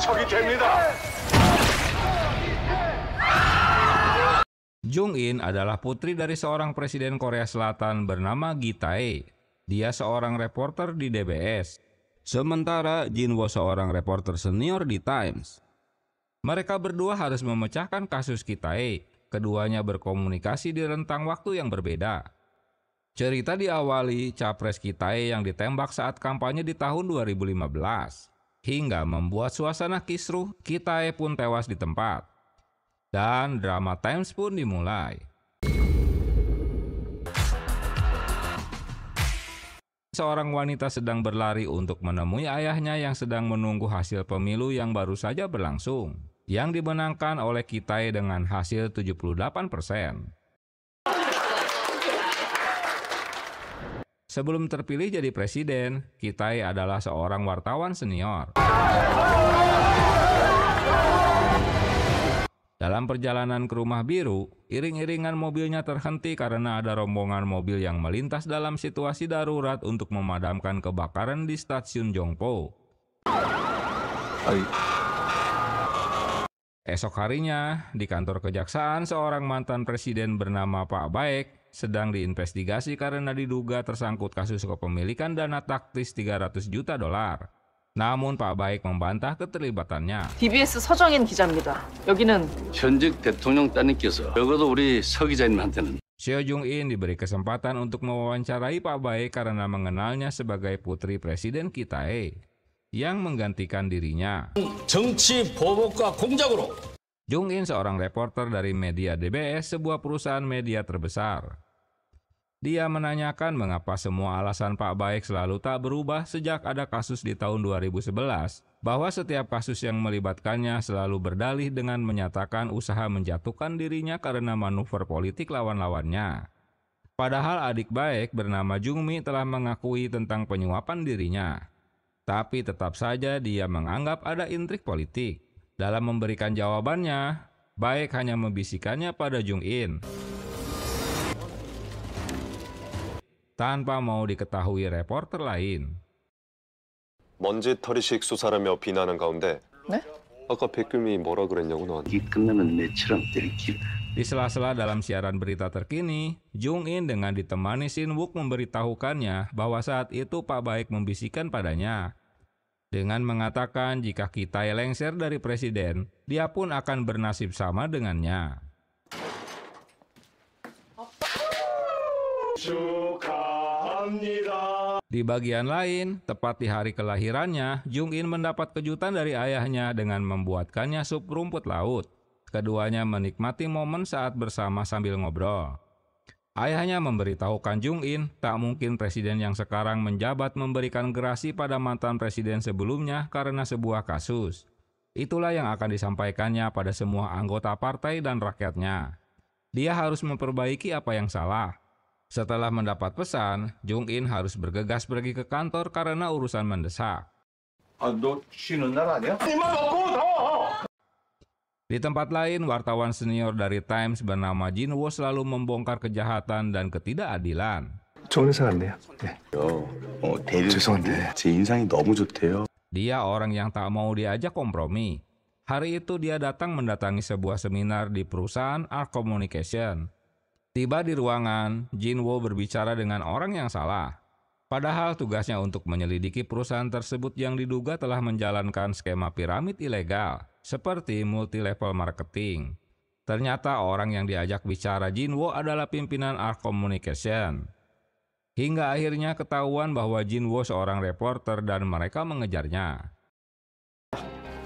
적이 됩니다. Jung In adalah putri dari seorang presiden Korea Selatan bernama Gi Tae. Dia seorang reporter di DBS. Sementara Jin Woo seorang reporter senior di Times. Mereka berdua harus memecahkan kasus Gi Tae. Keduanya berkomunikasi di rentang waktu yang berbeda. Cerita diawali Capres Gi Tae yang ditembak saat kampanye di tahun 2015. Hingga membuat suasana kisruh, Gi Tae pun tewas di tempat. Dan drama Times pun dimulai. Seorang wanita sedang berlari untuk menemui ayahnya yang sedang menunggu hasil pemilu yang baru saja berlangsung, yang dimenangkan oleh Gi Tae dengan hasil 78%. Sebelum terpilih jadi presiden, Gi Tae adalah seorang wartawan senior. Dalam perjalanan ke Rumah Biru, iring-iringan mobilnya terhenti karena ada rombongan mobil yang melintas dalam situasi darurat untuk memadamkan kebakaran di stasiun Jongpo. Esok harinya, di kantor kejaksaan, seorang mantan presiden bernama Pak Baek sedang diinvestigasi karena diduga tersangkut kasus kepemilikan dana taktis 300 juta dolar. 나문 Pak Baek membantah keterlibatannya. DBS 서정인 기자입니다. 여기는 현직 대통령 따님께서 적어도 우리 서 기자님한테는 Seo Jung-in diberi kesempatan untuk mewawancarai Pak Baek karena mengenalnya sebagai putri Presiden Gi Tae yang menggantikan dirinya. 정치 보복과 공작으로 Jung-in seorang reporter dari media DBS, sebuah perusahaan media terbesar. Dia menanyakan mengapa semua alasan Pak Baek selalu tak berubah sejak ada kasus di tahun 2011, bahwa setiap kasus yang melibatkannya selalu berdalih dengan menyatakan usaha menjatuhkan dirinya karena manuver politik lawan-lawannya. Padahal adik Baek bernama Jung-mi telah mengakui tentang penyuapan dirinya. Tapi tetap saja dia menganggap ada intrik politik. Dalam memberikan jawabannya, Baek hanya membisikkannya pada Jung-in tanpa mau diketahui reporter lain. 먼지털이식 수사라며 비난한 가운데 네? 아까 백규미 뭐라 그랬냐고 너한테. 이 끝나면 내처럼 때리기. Di sela-sela dalam siaran berita terkini, Jung-in dengan ditemani Shin Wook memberitahukannya bahwa saat itu Pak Baek membisikkan padanya dengan mengatakan jika Gi Tae lengser dari presiden, dia pun akan bernasib sama dengannya. Di bagian lain, tepat di hari kelahirannya, Jung-in mendapat kejutan dari ayahnya dengan membuatkannya sup rumput laut. Keduanya menikmati momen saat bersama sambil ngobrol. Ayahnya memberitahukan Jung-in tak mungkin presiden yang sekarang menjabat memberikan gerasi pada mantan presiden sebelumnya karena sebuah kasus. Itulah yang akan disampaikannya pada semua anggota partai dan rakyatnya. Dia harus memperbaiki apa yang salah. Setelah mendapat pesan, Jung-in harus bergegas pergi ke kantor karena urusan mendesak. 너 쉬는 날 아니야? Di tempat lain, wartawan senior dari Times bernama Jin Woo selalu membongkar kejahatan dan ketidakadilan. 좋은 회사 같네요. 네. 죄송한데 제 인상이 너무 좋대요. Dia orang yang tak mau diajak kompromi. Hari itu dia datang mendatangi sebuah seminar di perusahaan Arc Communication. Tiba di ruangan, Jin Woo berbicara dengan orang yang salah. Padahal tugasnya untuk menyelidiki perusahaan tersebut yang diduga telah menjalankan skema piramid ilegal, seperti multi-level marketing. Ternyata orang yang diajak bicara Jin Woo adalah pimpinan Arc Communication. Hingga akhirnya ketahuan bahwa Jin Woo seorang reporter dan mereka mengejarnya.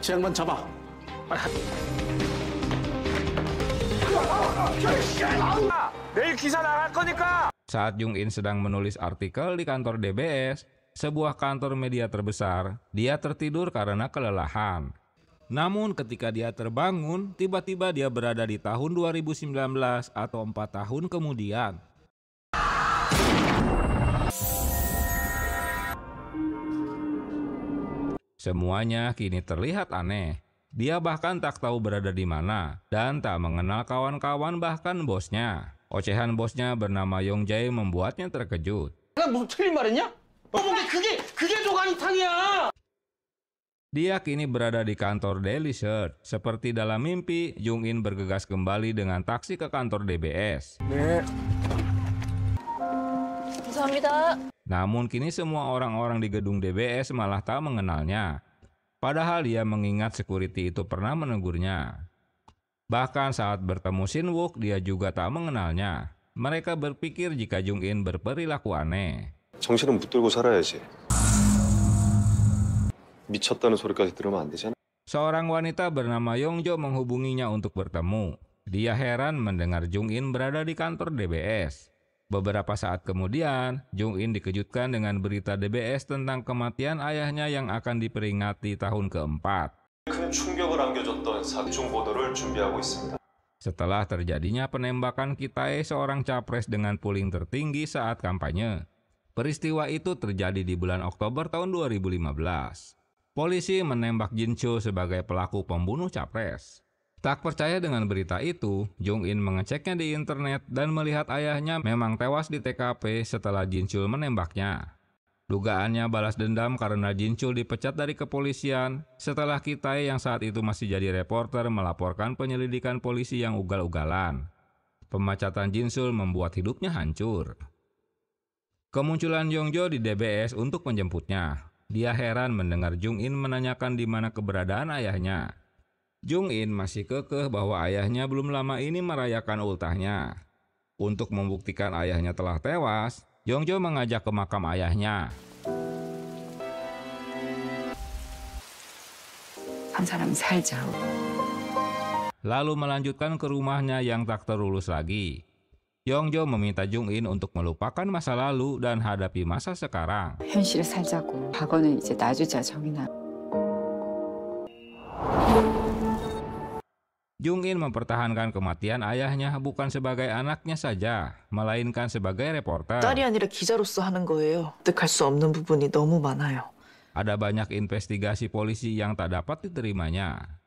저 양반 잡아. 내일 기사 나갈 거니까. Saat Jung-in sedang menulis artikel di kantor DBS, sebuah kantor media terbesar, dia tertidur karena kelelahan. Namun ketika dia terbangun, tiba-tiba dia berada di tahun 2019 atau 4 tahun kemudian. Semuanya kini terlihat aneh. Dia bahkan tak tahu berada di mana dan tak mengenal kawan-kawan bahkan bosnya. Ocehan bosnya bernama Yong Jae membuatnya terkejut. 내가 무슨 틀린 말했냐? 그게 도가니탕이야. Dia kini berada di kantor Daily Shirt. Seperti dalam mimpi, Jung In bergegas kembali dengan taksi ke kantor DBS. 감사합니다. Namun kini semua orang-orang di gedung DBS malah tak mengenalnya. Padahal dia mengingat security itu pernah menegurnya. Bahkan saat bertemu Shin Wook, dia juga tak mengenalnya. Mereka berpikir jika Jung In berperilaku aneh. 정신은 붙들고 살아야지. 미쳤다는 소리까지 들으면 안 되잖아. Seorang wanita bernama Yongjo menghubunginya untuk bertemu. Dia heran mendengar Jung In berada di kantor DBS. Beberapa saat kemudian, Jung In dikejutkan dengan berita DBS tentang kematian ayahnya yang akan diperingati tahun keempat. 큰 충격을 안겨줬던 사중 보도를 준비하고 있습니다. Setelah terjadinya penembakan Kitae, seorang capres dengan polling tertinggi saat kampanye. Peristiwa itu terjadi di bulan Oktober tahun 2015. Polisi menembak Jin Cho sebagai pelaku pembunuh capres. Tak percaya dengan berita itu, Jung In mengeceknya di internet dan melihat ayahnya memang tewas di TKP setelah Jin Cho menembaknya. Dugaannya balas dendam karena Jin Cho dipecat dari kepolisian setelah Kitae yang saat itu masih jadi reporter melaporkan penyelidikan polisi yang ugal-ugalan. Pemecatan Jin Cho membuat hidupnya hancur. Kemunculan Yongjo di DBS untuk menjemputnya. Dia heran mendengar Jung In menanyakan di mana keberadaan ayahnya. Jung In masih kekeh bahwa ayahnya belum lama ini merayakan ultahnya. Untuk membuktikan ayahnya telah tewas, Yongjo mengajak ke makam ayahnya. 한 사람 살자. Lalu melanjutkan ke rumahnya yang tak terurus lagi. Yongjo meminta Jung In untuk melupakan masa lalu dan hadapi masa sekarang. 현실을 살자고. 과거는 이제 놔주자, 정인아. Jung In mempertahankan kematian ayahnya bukan sebagai anaknya saja, melainkan sebagai reporter. 딸이 아니라 기자로서 하는 거예요. 득할 수 없는 부분이 너무 많아요. Ada banyak investigasi polisi yang tak dapat diterimanya.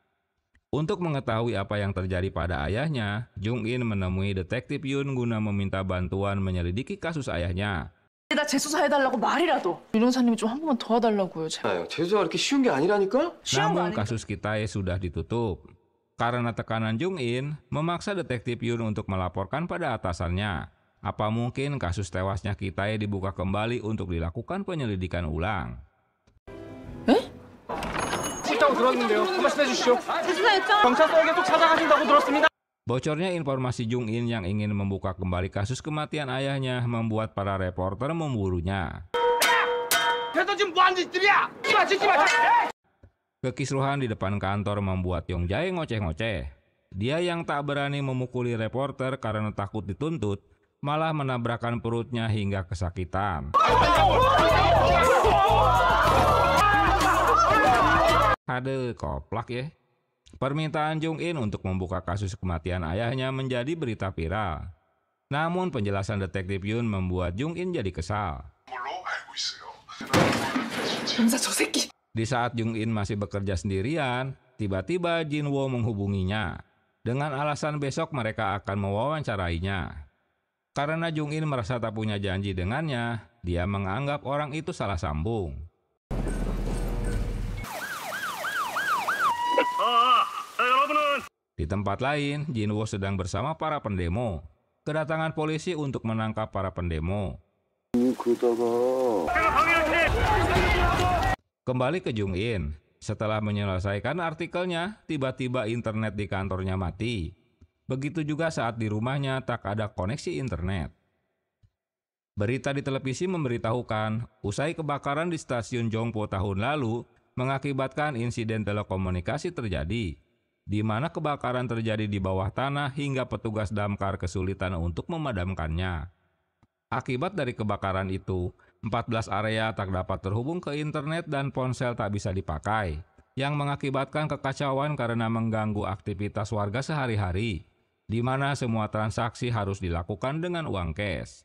Untuk mengetahui apa yang terjadi pada ayahnya, Jung In menemui detektif Yun guna meminta bantuan menyelidiki kasus ayahnya. 나 재수사해달라고 말이라도. 변호사님이 좀 한 번만 도와달라고요. 제발. 재수가 그렇게 쉬운 게 아니라니까? Namun kasus Kitae sudah ditutup. Karena tekanan Jung In, memaksa detektif Yun untuk melaporkan pada atasannya. Apa mungkin kasus tewasnya Kitae dibuka kembali untuk dilakukan penyelidikan ulang? Bocornya informasi Jung In yang ingin membuka kembali kasus kematian ayahnya membuat para reporter memburunya. Kekisruhan di depan kantor membuat Yong Jae ngoceh-ngoceh. Dia yang tak berani memukuli reporter karena takut dituntut, malah menabrakkan perutnya hingga kesakitan. Aduh, koplak ya. Permintaan Jung In untuk membuka kasus kematian ayahnya menjadi berita viral. Namun penjelasan detektif Yun membuat Jung In jadi kesal. Di saat Jung In masih bekerja sendirian, tiba-tiba Jin Woo menghubunginya. Dengan alasan besok mereka akan mewawancarainya. Karena Jung In merasa tak punya janji dengannya, dia menganggap orang itu salah sambung. Di tempat lain, Jin Woo sedang bersama para pendemo. Kedatangan polisi untuk menangkap para pendemo. Kembali ke Jung In. Setelah menyelesaikan artikelnya, tiba-tiba internet di kantornya mati. Begitu juga saat di rumahnya tak ada koneksi internet. Berita di televisi memberitahukan, usai kebakaran di stasiun Jongpo tahun lalu, mengakibatkan insiden telekomunikasi terjadi, di mana kebakaran terjadi di bawah tanah hingga petugas damkar kesulitan untuk memadamkannya. Akibat dari kebakaran itu, 14 area tak dapat terhubung ke internet dan ponsel tak bisa dipakai, yang mengakibatkan kekacauan karena mengganggu aktivitas warga sehari-hari, di mana semua transaksi harus dilakukan dengan uang cash.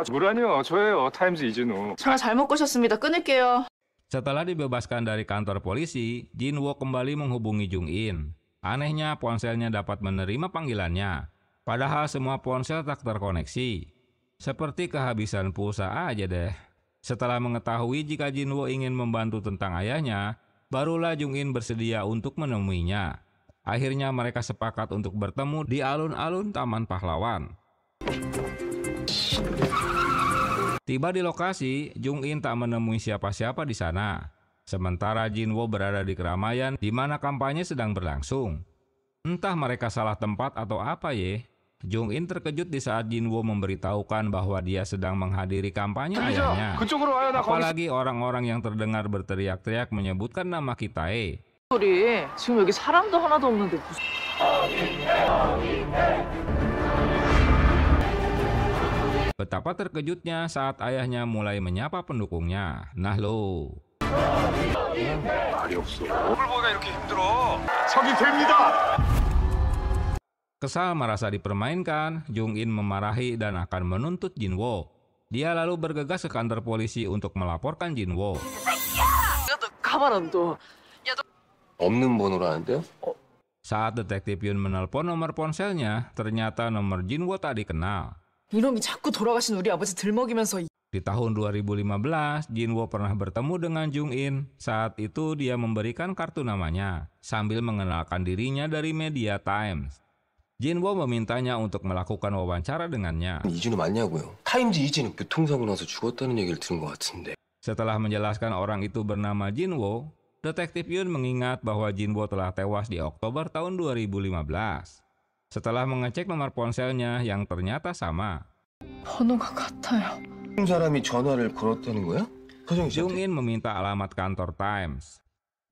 뭐라뇨? 저예요. 타임즈 이진우. 전화 잘못 거셨습니다. 끊을게요. Setelah dibebaskan dari kantor polisi, Jin Woo kembali menghubungi Jung In. Anehnya ponselnya dapat menerima panggilannya, padahal semua ponsel tak terkoneksi. Seperti kehabisan pulsa aja deh. Setelah mengetahui jika Jinwo ingin membantu tentang ayahnya, barulah Jung-in bersedia untuk menemuinya. Akhirnya mereka sepakat untuk bertemu di alun-alun Taman Pahlawan. Tiba di lokasi, Jung-in tak menemui siapa-siapa di sana. Sementara Jinwo berada di keramaian di mana kampanye sedang berlangsung. Entah mereka salah tempat atau apa ye. Jung-in terkejut di saat Jinwo memberitahukan bahwa dia sedang menghadiri kampanye ayahnya. Apalagi orang-orang yang terdengar berteriak-teriak menyebutkan nama Kitae. 소리. 지금 여기 사람도 하나도 없는데 무슨... Betapa terkejutnya saat ayahnya mulai menyapa pendukungnya. Nah lo. 서기 됩니다. Kesal merasa dipermainkan, Jung-in memarahi dan akan menuntut Jinwo. Dia lalu bergegas ke kantor polisi untuk melaporkan Jinwo. 가만 안 둬. 없는 번호라는데요? Saat detektif Yun menelpon nomor ponselnya, ternyata nomor Jinwo tak dikenal. 이놈이 자꾸 돌아가신 우리 아버지 들먹이면서 Di tahun 2015, Jinwo pernah bertemu dengan Jung-in. Saat itu dia memberikan kartu namanya, sambil mengenalkan dirinya dari media Times. Jinwo memintanya untuk melakukan wawancara dengannya. 이진우 맞냐고요. 타임즈 이진우 교통사고 나서 죽었다는 얘기를 들은 것 같은데. Setelah menjelaskan orang itu bernama Jinwo, detektif Yun mengingat bahwa Jinwo telah tewas di Oktober tahun 2015. Setelah mengecek nomor ponselnya yang ternyata sama. 번호가 같아요. 사람이 전화를 걸었다는 거야? 서정희 씨한테? Jung-in meminta alamat kantor Times.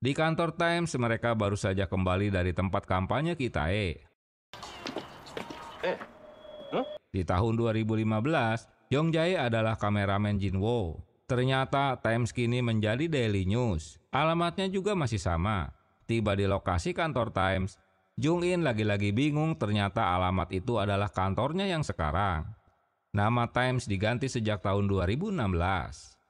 Di kantor Times mereka baru saja kembali dari tempat kampanye Kitae. Di tahun 2015, Yong Jae adalah kameramen Jinwo. Ternyata Times kini menjadi Daily News. Alamatnya juga masih sama. Tiba di lokasi kantor Times, Jung-in lagi-lagi bingung ternyata alamat itu adalah kantornya yang sekarang. Nama Times diganti sejak tahun 2016.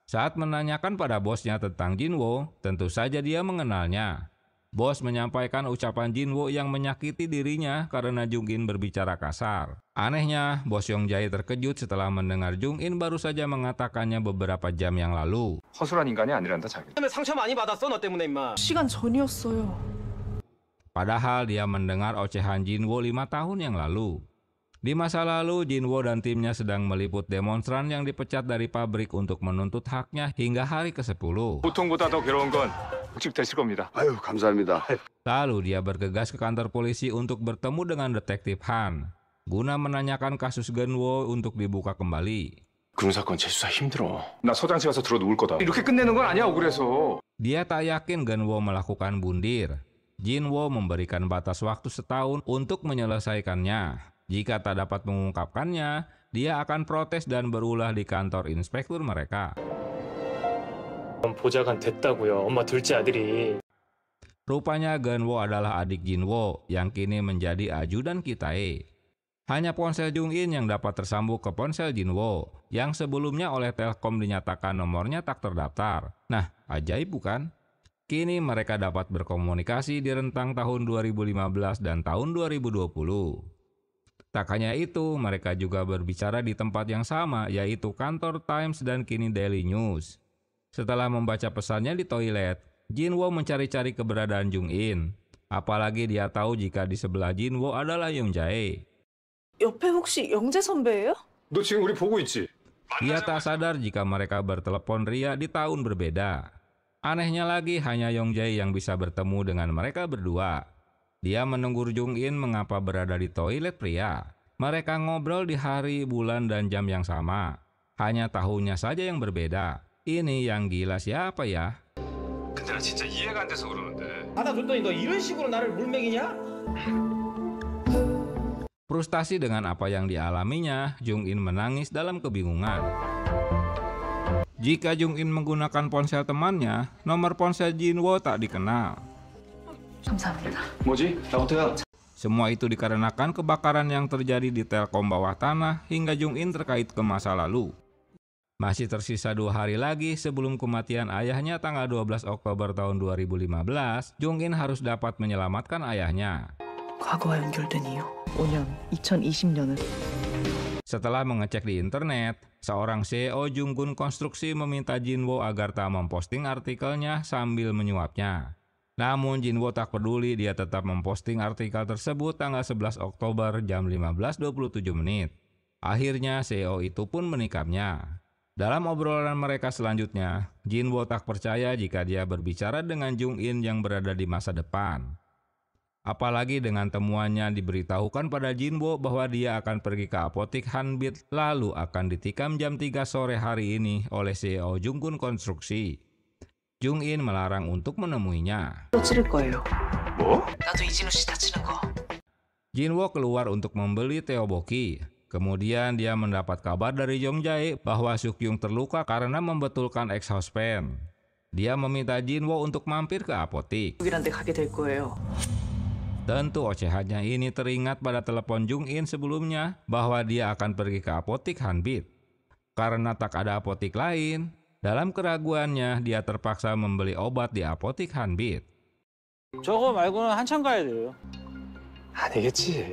Saat menanyakan pada bosnya tentang Jinwo, tentu saja dia mengenalnya. Bos menyampaikan ucapan Jinwo yang menyakiti dirinya karena Jung-in berbicara kasar. Anehnya, bos Yong Jae terkejut setelah mendengar Jung-in baru saja mengatakannya beberapa jam yang lalu. 허술한 인간이 아니란다 자기. 상처 많이 받았어 너 때문에 임마. 시간 전이었어요. Padahal dia mendengar ocehan Jinwo 5 tahun yang lalu. Di masa lalu, Jinwo dan timnya sedang meliput demonstran yang dipecat dari pabrik untuk menuntut haknya hingga hari ke-10. 보통보다 더 괴로운 건 복직되실 겁니다. 아유 감사합니다. Lalu dia bergegas ke kantor polisi untuk bertemu dengan detektif Han, guna menanyakan kasus Genwo untuk dibuka kembali. 군사건 재수사 힘들어. 나 소장실 가서 들어 누울 거다. 이렇게 끝내는 건 아니야 억울해서. Dia tak yakin Genwo melakukan bundir. Jinwo memberikan batas waktu setahun untuk menyelesaikannya. Jika tak dapat mengungkapkannya, dia akan protes dan berulah di kantor inspektur mereka. 보좌관 됐다고요. 엄마 둘째 아들이. Rupanya Genwo adalah adik Jinwo yang kini menjadi ajudan Kitae. Hanya ponsel Jung-in yang dapat tersambung ke ponsel Jinwo, yang sebelumnya oleh Telkom dinyatakan nomornya tak terdaftar. Nah, ajaib bukan? Kini mereka dapat berkomunikasi di rentang tahun 2015 dan tahun 2020. Tak hanya itu, mereka juga berbicara di tempat yang sama, yaitu kantor Times dan kini Daily News. Setelah membaca pesannya di toilet, Jinwo mencari-cari keberadaan Jung-in. Apalagi dia tahu jika di sebelah Jinwo adalah Yong Jae. 옆에 혹시 영재 선배예요? 너 지금 우리 보고 있지? Dia tak sadar jika mereka bertelepon ria di tahun berbeda. Anehnya lagi, hanya Yong Jae yang bisa bertemu dengan mereka berdua. Dia menunggu Jung-in mengapa berada di toilet pria. Mereka ngobrol di hari, bulan, dan jam yang sama. Hanya tahunnya saja yang berbeda. Ini yang gila siapa ya? 근데 나 진짜 이해가 안 돼서 그러는데. 받아줬더니 너 이런 식으로 나를 물먹이냐? Frustasi dengan apa yang dialaminya, Jung-in menangis dalam kebingungan. Jika Jung-in menggunakan ponsel temannya, nomor ponsel Jinwo tak dikenal. 감사합니다. 뭐지? 나부터야. Semua itu dikarenakan kebakaran yang terjadi di Telkom bawah tanah hingga Jung-in terkait ke masa lalu. Masih tersisa 2 hari lagi sebelum kematian ayahnya tanggal 12 Oktober tahun 2015, Jung-in harus dapat menyelamatkan ayahnya. 과거와 연결된 이유. 5년, 2020년은 Setelah mengecek di internet, seorang CEO Junggun Konstruksi meminta Jinwo agar tak memposting artikelnya sambil menyuapnya. Namun Jinwo tak peduli, dia tetap memposting artikel tersebut tanggal 11 Oktober jam 15.27 menit. Akhirnya CEO itu pun menikapnya. Dalam obrolan mereka selanjutnya, Jinwo tak percaya jika dia berbicara dengan Jung In yang berada di masa depan. Apalagi dengan temuannya diberitahukan pada Jinwo bahwa dia akan pergi ke apotik Hanbit lalu akan ditikam jam 3 sore hari ini oleh CEO Junggun Konstruksi. Jung In melarang untuk menemuinya. Jinwo keluar untuk membeli tteokbokki. Kemudian dia mendapat kabar dari Jong Jae bahwa Sukyung terluka karena membetulkan exhaust fan. Dia meminta Jinwo untuk mampir ke apotik. Tentu ocehannya ini teringat pada telepon Jung In sebelumnya bahwa dia akan pergi ke apotik Hanbit. Karena tak ada apotik lain, dalam keraguannya dia terpaksa membeli obat di apotik Hanbit. 저거 말고는 한참 가야 돼요. 아니겠지.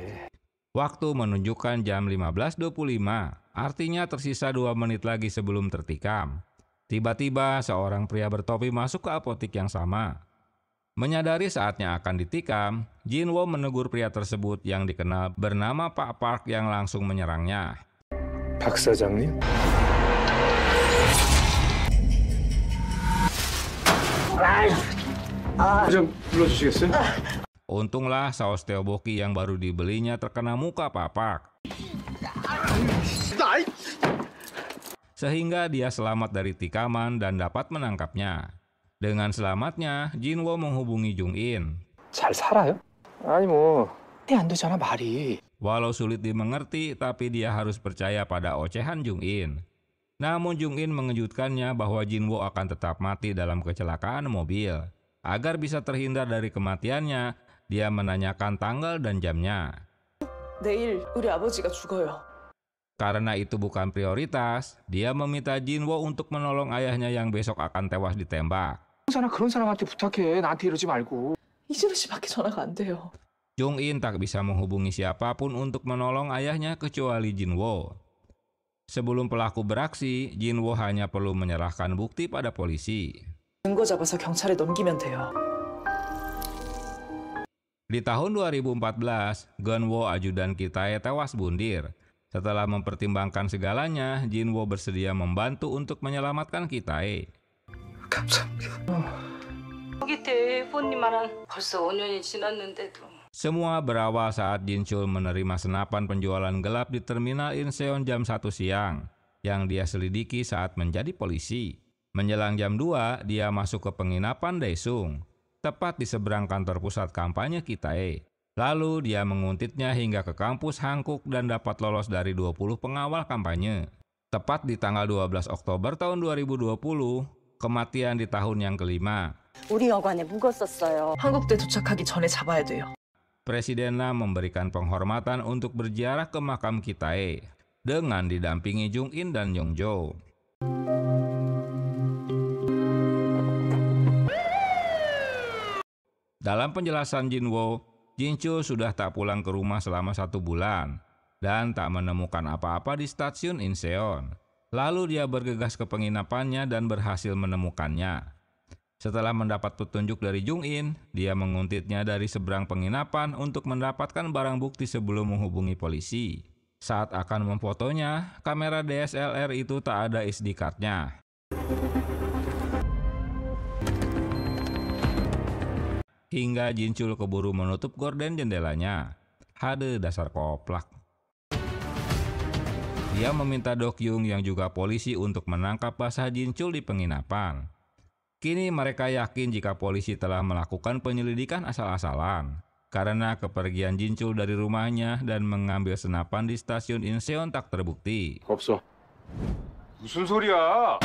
Waktu menunjukkan jam 15.25, artinya tersisa 2 menit lagi sebelum tertikam. Tiba-tiba seorang pria bertopi masuk ke apotik yang sama. Menyadari saatnya akan ditikam, Jinwo menegur pria tersebut yang dikenal bernama Pak Park yang langsung menyerangnya. 박 사장님? 좀 불러주시겠어요? Untunglah saus tteokbokki yang baru dibelinya terkena muka Pak Park. Sehingga dia selamat dari tikaman dan dapat menangkapnya. Dengan selamatnya, Jinwo menghubungi Jung In. 잘 살아요? 아니 뭐 안 되잖아 말이. Walau sulit dimengerti, tapi dia harus percaya pada ocehan Jung In. Namun Jung In mengejutkannya bahwa Jinwo akan tetap mati dalam kecelakaan mobil. Agar bisa terhindar dari kematiannya, dia menanyakan tanggal dan jamnya. 내일 우리 아버지가 죽어요. Karena itu bukan prioritas, dia meminta Jinwo untuk menolong ayahnya yang besok akan tewas ditembak. 그런 사람한테 부탁해. 나한테 이러지 말고. 이진우 씨밖에 전화가 안 돼요. Jung In tak bisa menghubungi siapapun untuk menolong ayahnya kecuali Jinwo. Sebelum pelaku beraksi, Jinwo hanya perlu menyerahkan bukti pada polisi. 증거 잡아서 경찰에 넘기면 돼요. Di tahun 2014, Gunwo ajudan Kitae tewas bundir. Setelah mempertimbangkan segalanya, Jinwo bersedia membantu untuk menyelamatkan Kitae. Semua berawal saat Jinchul menerima senapan penjualan gelap di terminal Incheon jam 1 siang, yang dia selidiki saat menjadi polisi. Menjelang jam 2, dia masuk ke penginapan Daesung, tepat di seberang kantor pusat kampanye Kitae. Lalu dia menguntitnya hingga ke kampus Hankook dan dapat lolos dari 20 pengawal kampanye. Tepat di tanggal 12 Oktober tahun 2020, kematian di tahun yang kelima. 한국대 도착하기 전에 잡아야 돼요. Presiden Lam memberikan penghormatan untuk berziarah ke makam Kitae dengan didampingi Jung In dan Yongjo. Dalam penjelasan Jinwo, Jinchul sudah tak pulang ke rumah selama 1 bulan dan tak menemukan apa-apa di stasiun Incheon. Lalu dia bergegas ke penginapannya dan berhasil menemukannya. Setelah mendapat petunjuk dari Jung In, dia menguntitnya dari seberang penginapan untuk mendapatkan barang bukti sebelum menghubungi polisi. Saat akan memfotonya, kamera DSLR itu tak ada SD card-nya. Hingga Jinchul keburu menutup gorden jendelanya. Hade dasar koplak. Dia meminta Dokyung yang juga polisi untuk menangkap basah Jinchul di penginapan. Kini mereka yakin jika polisi telah melakukan penyelidikan asal-asalan. Karena kepergian Jinchul dari rumahnya dan mengambil senapan di stasiun Incheon tak terbukti. 없어. 무슨 소리야?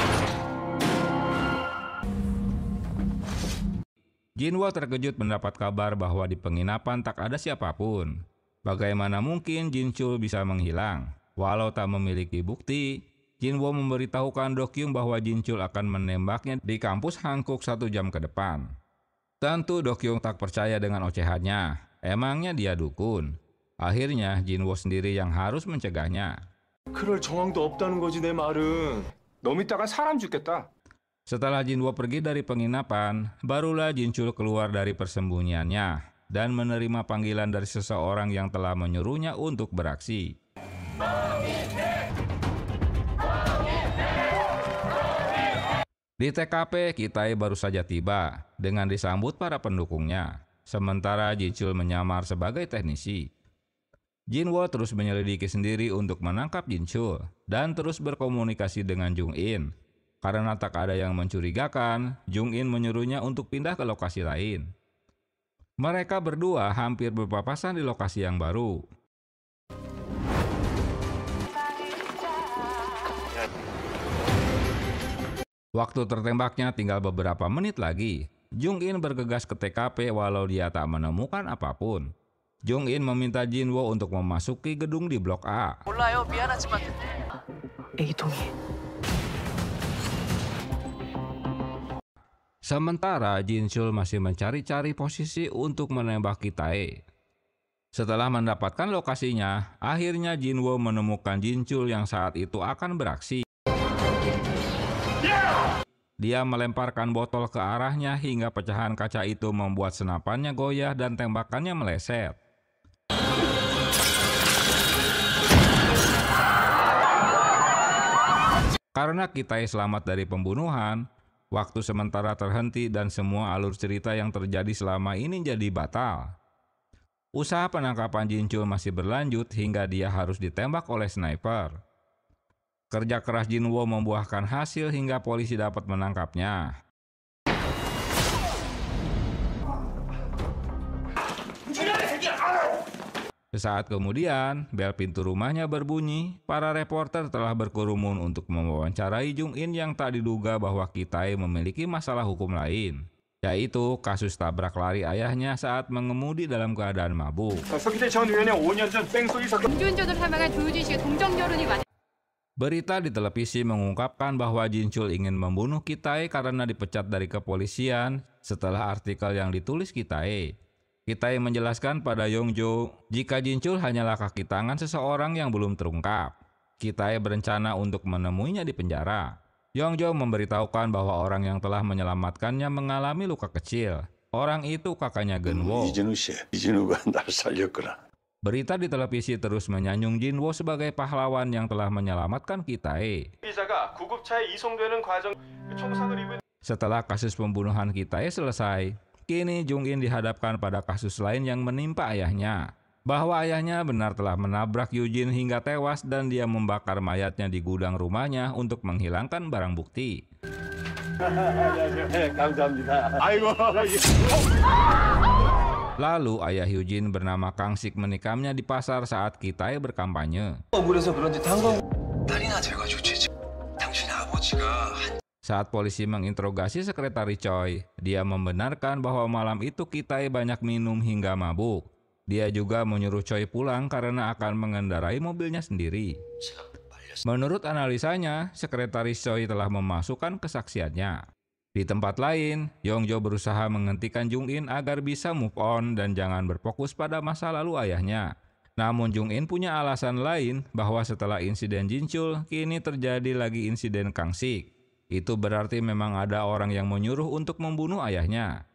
Jinwo terkejut mendapat kabar bahwa di penginapan tak ada siapapun. Bagaimana mungkin Jinchul bisa menghilang? Walau tak memiliki bukti, Jinwo memberitahukan Dokyung bahwa Jinchul akan menembaknya di kampus Hankook 1 jam ke depan. Tentu Dokyung tak percaya dengan ocehannya. Emangnya dia dukun? Akhirnya Jinwo sendiri yang harus mencegahnya. 그럴 정황도 없다는 거지 내 말은. 너 믿다가 사람 죽겠다. Setelah Jinwo pergi dari penginapan, barulah Jinchul keluar dari persembunyiannya dan menerima panggilan dari seseorang yang telah menyuruhnya untuk beraksi. Di TKP, Kitai baru saja tiba dengan disambut para pendukungnya, sementara Jinchul menyamar sebagai teknisi. Jinwo terus menyelidiki sendiri untuk menangkap Jinchul dan terus berkomunikasi dengan Jung In. Karena tak ada yang mencurigakan, Jung In menyuruhnya untuk pindah ke lokasi lain. Mereka berdua hampir berpapasan di lokasi yang baru. Waktu tertembaknya tinggal beberapa menit lagi. Jung In bergegas ke TKP walau dia tak menemukan apapun. Jung In meminta Jinwo untuk memasuki gedung di Blok A. Sementara Jinchul masih mencari-cari posisi untuk menembak Kitai. Setelah mendapatkan lokasinya, akhirnya Jinwo menemukan Jinchul yang saat itu akan beraksi. Dia melemparkan botol ke arahnya hingga pecahan kaca itu membuat senapannya goyah dan tembakannya meleset. Karena Kitai selamat dari pembunuhan, waktu sementara terhenti dan semua alur cerita yang terjadi selama ini jadi batal. Usaha penangkapan Jinchul masih berlanjut hingga dia harus ditembak oleh sniper. Kerja keras Jinwo membuahkan hasil hingga polisi dapat menangkapnya. Sesaat kemudian, bel pintu rumahnya berbunyi. Para reporter telah berkerumun untuk mewawancarai Jung In yang tak diduga bahwa Kitai memiliki masalah hukum lain, yaitu kasus tabrak lari ayahnya saat mengemudi dalam keadaan mabuk. Berita di televisi mengungkapkan bahwa Jinchul ingin membunuh Kitai karena dipecat dari kepolisian setelah artikel yang ditulis Kitai. Kitai menjelaskan pada Yongjo jika Jinchul hanyalah kaki tangan seseorang yang belum terungkap. Kitai berencana untuk menemuinya di penjara. Yongjo memberitahukan bahwa orang yang telah menyelamatkannya mengalami luka kecil. Orang itu kakaknya Genwo. Berita di televisi terus menyanjung Jinwo sebagai pahlawan yang telah menyelamatkan Kitai. Setelah kasus pembunuhan Kitai selesai, kini Jung In dihadapkan pada kasus lain yang menimpa ayahnya. Bahwa ayahnya benar telah menabrak Yujin hingga tewas dan dia membakar mayatnya di gudang rumahnya untuk menghilangkan barang bukti. Lalu ayah Yujin bernama Kang Sik menikamnya di pasar saat Kitai berkampanye. Saat polisi menginterogasi sekretaris Choi, dia membenarkan bahwa malam itu Kitai banyak minum hingga mabuk. Dia juga menyuruh Choi pulang karena akan mengendarai mobilnya sendiri. Menurut analisanya, sekretaris Choi telah memasukkan kesaksiannya. Di tempat lain, Yongjo berusaha menghentikan Jung In agar bisa move on dan jangan berfokus pada masa lalu ayahnya. Namun Jung In punya alasan lain bahwa setelah insiden Jinchul, kini terjadi lagi insiden Kang Sik. Itu berarti memang ada orang yang menyuruh untuk membunuh ayahnya.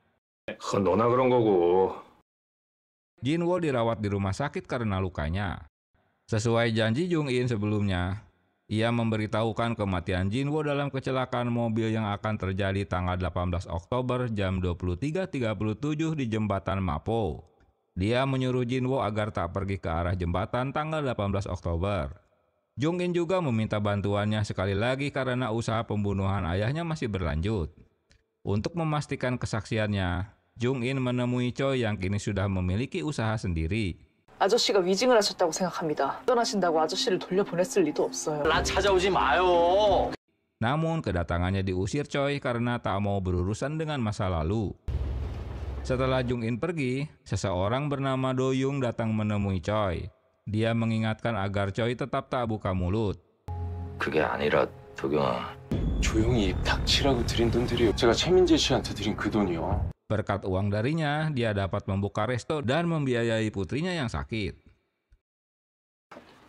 Jinwo dirawat di rumah sakit karena lukanya. Sesuai janji Jung In sebelumnya, ia memberitahukan kematian Jinwo dalam kecelakaan mobil yang akan terjadi tanggal 18 Oktober jam 23.37 di jembatan Mapo. Dia menyuruh Jinwo agar tak pergi ke arah jembatan tanggal 18 Oktober. Jung In juga meminta bantuannya sekali lagi karena usaha pembunuhan ayahnya masih berlanjut. Untuk memastikan kesaksiannya, Jung In menemui Choi yang kini sudah memiliki usaha sendiri. 아저씨가 위증을 하셨다고 생각합니다. 떠나신다고 아저씨를 돌려보냈을 리도 없어요. 나 찾아오지 마요. Namun kedatangannya diusir Choi karena tak mau berurusan dengan masa lalu. Setelah Jung In pergi, seseorang bernama Do Young datang menemui Choi. Dia mengingatkan agar Choi tetap tak buka mulut. 그게 아니라 도경아. 조용히 입 닥치라고 드린 돈들이요. 제가 최민재 씨한테 드린 그 돈이요. Berkat uang darinya, dia dapat membuka resto dan membiayai putrinya yang sakit.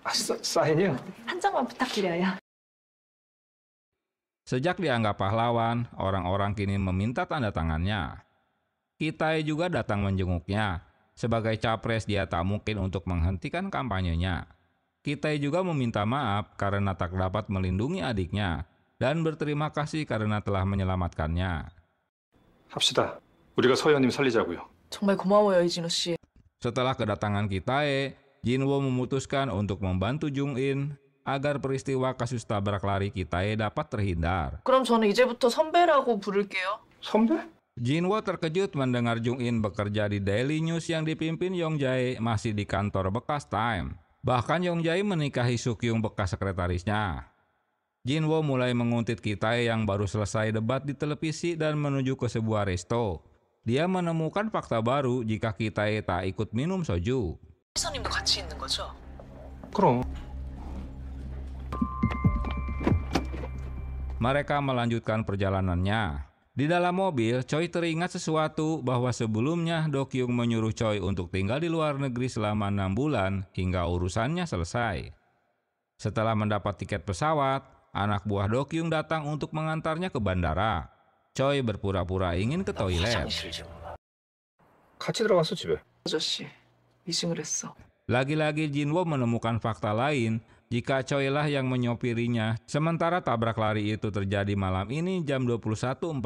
사인이요? 한 장만 부탁드려요. Sejak dianggap pahlawan, orang-orang kini meminta tanda tangannya. Kitai juga datang menjenguknya. Sebagai capres dia tak mungkin untuk menghentikan kampanyenya. Kitai juga meminta maaf karena tak dapat melindungi adiknya dan berterima kasih karena telah menyelamatkannya. 합시다. 우리가 서현님 살리자고요. 정말 고마워요, 이진호 씨. Setelah kedatangan Kitai, Jinwo memutuskan untuk membantu Jung-in agar peristiwa kasus tabrak lari Kitai dapat terhindar. 그럼 저는 이제부터 선배라고 부를게요. 선배? Jinwo terkejut mendengar Jung-in bekerja di Daily News yang dipimpin Yong-jae masih di kantor bekas Time. Bahkan Yong-jae menikahi Suk-yung bekas sekretarisnya. Jinwo mulai menguntit Kitai yang baru selesai debat di televisi dan menuju ke sebuah resto. Dia menemukan fakta baru jika Kitai tak ikut minum soju. 회사님도 같이 있는 거죠? 그럼. Mereka melanjutkan perjalanannya. Di dalam mobil, Choi teringat sesuatu bahwa sebelumnya Do-kyung menyuruh Choi untuk tinggal di luar negeri selama 6 bulan hingga urusannya selesai. Setelah mendapat tiket pesawat, anak buah Do-kyung datang untuk mengantarnya ke bandara. Choi berpura-pura ingin ke toilet. 같이 들어갔어 집에. 아저씨, 이승을 했어. Lagi-lagi Jinwo menemukan fakta lain jika Choi lah yang menyopirinya, sementara tabrak lari itu terjadi malam ini jam 21.42.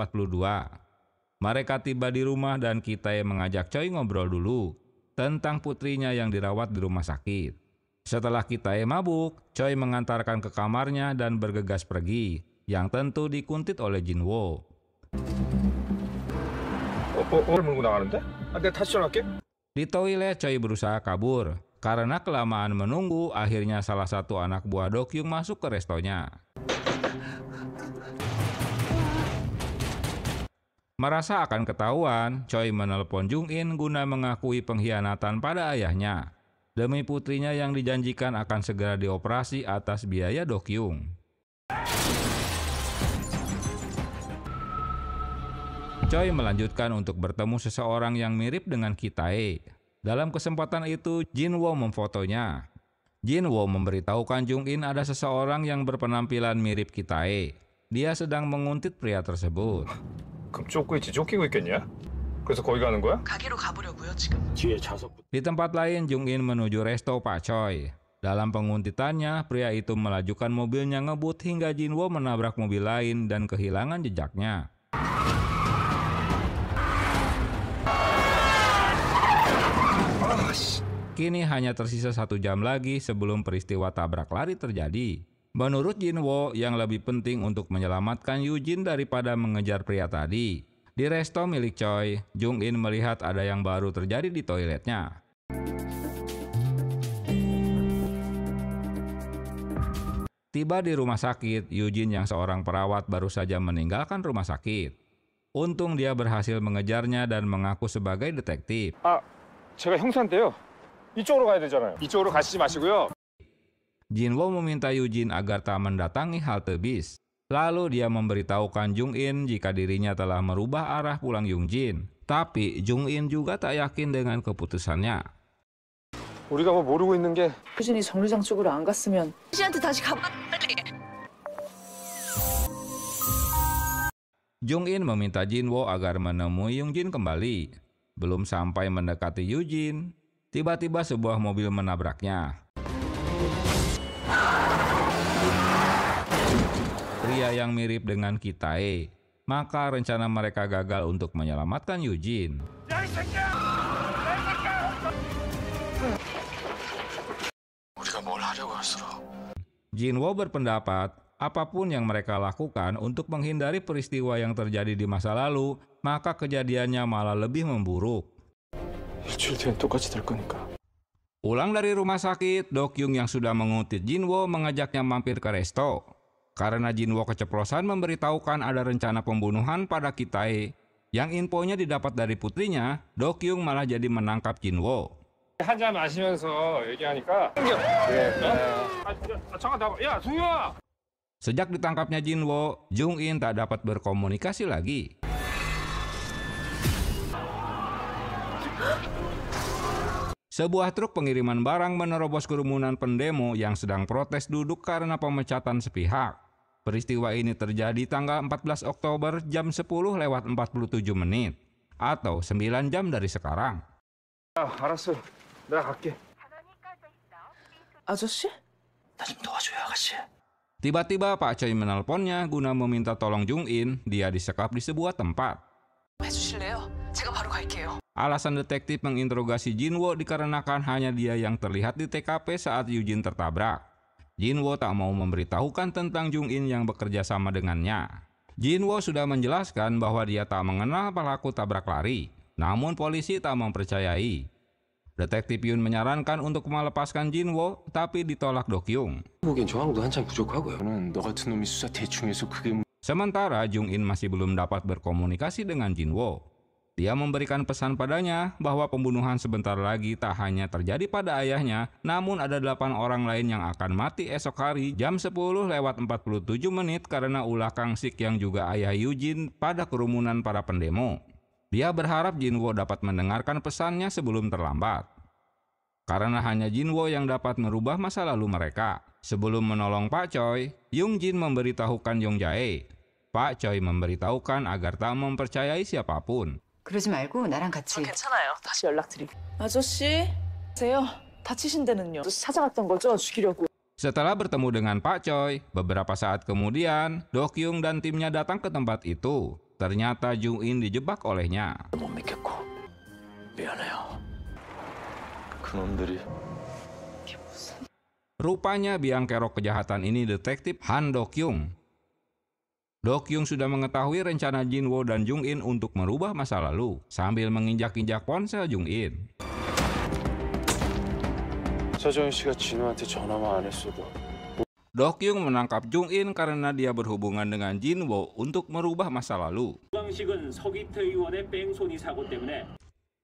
Mereka tiba di rumah dan Kitai mengajak Choi ngobrol dulu tentang putrinya yang dirawat di rumah sakit. Setelah Kitai mabuk, Choi mengantarkan ke kamarnya dan bergegas pergi, yang tentu dikuntit oleh Jinwo. 물고 나가는데? 내가 다시 전화할게. Di toilet, Choi berusaha kabur. Karena kelamaan menunggu, akhirnya salah satu anak buah Do-kyung masuk ke restonya. Merasa akan ketahuan, Choi menelpon Jung-in guna mengakui pengkhianatan pada ayahnya. Demi putrinya yang dijanjikan akan segera dioperasi atas biaya Do-kyung. Choi melanjutkan untuk bertemu seseorang yang mirip dengan Kitai. Dalam kesempatan itu, Jinwo memfotonya. Jinwo memberitahukan Jung-in ada seseorang yang berpenampilan mirip Kitai. Dia sedang menguntit pria tersebut. 그럼 쫓기고 있겠냐? 그래서 거기 가는 거야? 가게로 가보려고요, 지금. 뒤에 좌석. Di tempat lain, Jung-in menuju resto Pak Choi. Dalam penguntitannya, pria itu melajukan mobilnya ngebut hingga Jinwo menabrak mobil lain dan kehilangan jejaknya. Kini hanya tersisa 1 jam lagi sebelum peristiwa tabrak lari terjadi. Menurut Jinwo, yang lebih penting untuk menyelamatkan Yujin daripada mengejar pria tadi. Di resto milik Choi, Jung-in melihat ada yang baru terjadi di toiletnya. Tiba di rumah sakit, Yujin yang seorang perawat baru saja meninggalkan rumah sakit. Untung dia berhasil mengejarnya dan mengaku sebagai detektif. 제가 형사인데요. 이쪽으로 가야 되잖아요. 이쪽으로 가시지 마시고요. Jinwo meminta Yujin agar tak mendatangi halte bis. Lalu dia memberitahukan Jung-in jika dirinya telah merubah arah pulang Yungjin. Tapi Jung-in juga tak yakin dengan keputusannya. 우리가 뭐 모르고 있는 게 효진이 정류장 쪽으로 안 갔으면 씨한테 다시 가봐. Jung-in meminta Jinwo agar menemui Yungjin kembali. Belum sampai mendekati Yujin, tiba-tiba sebuah mobil menabraknya. Pria yang mirip dengan Kitai. Maka rencana mereka gagal untuk menyelamatkan Yujin. Jinwo berpendapat apapun yang mereka lakukan untuk menghindari peristiwa yang terjadi di masa lalu, maka kejadiannya malah lebih memburuk. 일주일 뒤엔 똑같이 될 거니까. Pulang dari rumah sakit, Do-kyung yang sudah menguntit Jinwo mengajaknya mampir ke resto. Karena Jinwo keceplosan memberitahukan ada rencana pembunuhan pada Kitai, yang infonya didapat dari putrinya, Do-kyung malah jadi menangkap Jinwo. 한잔 마시면서 얘기하니까. 잠깐 나와. 야, 동효아. Sejak ditangkapnya Jinwo, Jung-in tak dapat berkomunikasi lagi. Sebuah truk pengiriman barang menerobos kerumunan pendemo yang sedang protes duduk karena pemecatan sepihak. Peristiwa ini terjadi tanggal 14 Oktober jam 10:47 atau 9 jam dari sekarang. 알았어. 내가 갈게. 아저씨? 나 좀 도와줘요, 아가씨. Tiba-tiba Pak Choi menelponnya guna meminta tolong Jung In. Dia disekap di sebuah tempat. 해주실래요? 제가 바로 갈게요. Alasan detektif menginterogasi Jinwo dikarenakan hanya dia yang terlihat di TKP saat Yujin tertabrak. Jinwo tak mau memberitahukan tentang Jung In yang bekerja sama dengannya. Jinwo sudah menjelaskan bahwa dia tak mengenal pelaku tabrak lari, namun polisi tak mempercayai. Detektif Yun menyarankan untuk melepaskan Jinwo, tapi ditolak Dokyung. 보기엔 저항도 한참 부족하고요. 저는 너 같은 놈이 수사 대충 해서 그게 Sementara Jung In masih belum dapat berkomunikasi dengan Jinwo. Dia memberikan pesan padanya bahwa pembunuhan sebentar lagi tak hanya terjadi pada ayahnya, namun ada 8 orang lain yang akan mati esok hari jam 10:47 karena ulah Kang Sik yang juga ayah Yujin pada kerumunan para pendemo. Dia berharap Jinwo dapat mendengarkan pesannya sebelum terlambat. Karena hanya Jinwo yang dapat merubah masa lalu mereka. Sebelum menolong Pak Choi, Yung Jin memberitahukan Yong Jae. Pak Choi memberitahukan agar tak mempercayai siapapun. 그러지 말고 나랑 같이. 괜찮아요. 다시 연락드릴게요. 아저씨, 세요. 다치신 데는요? 찾아갔던 거죠? 죽이려고. Setelah bertemu dengan Pak Choi, beberapa 사at kemudian, Dokyung dan timnya datang ke tempat itu. Ternyata Jung In dijebak olehnya. 못 믿겠고 미안해요. 그놈들이 Rupanya biang kerok kejahatan ini detektif Han Dokyung. Dokyung sudah mengetahui rencana Jinwo dan Jung In untuk merubah masa lalu sambil menginjak-injak ponsel Jung In. 서정희 씨가 진우한테 전화만 안 했어도 Dokyung menangkap Jung In karena dia berhubungan dengan Jinwo untuk merubah masa lalu. 방식은 서기태 의원의 뺑소니 사고 때문에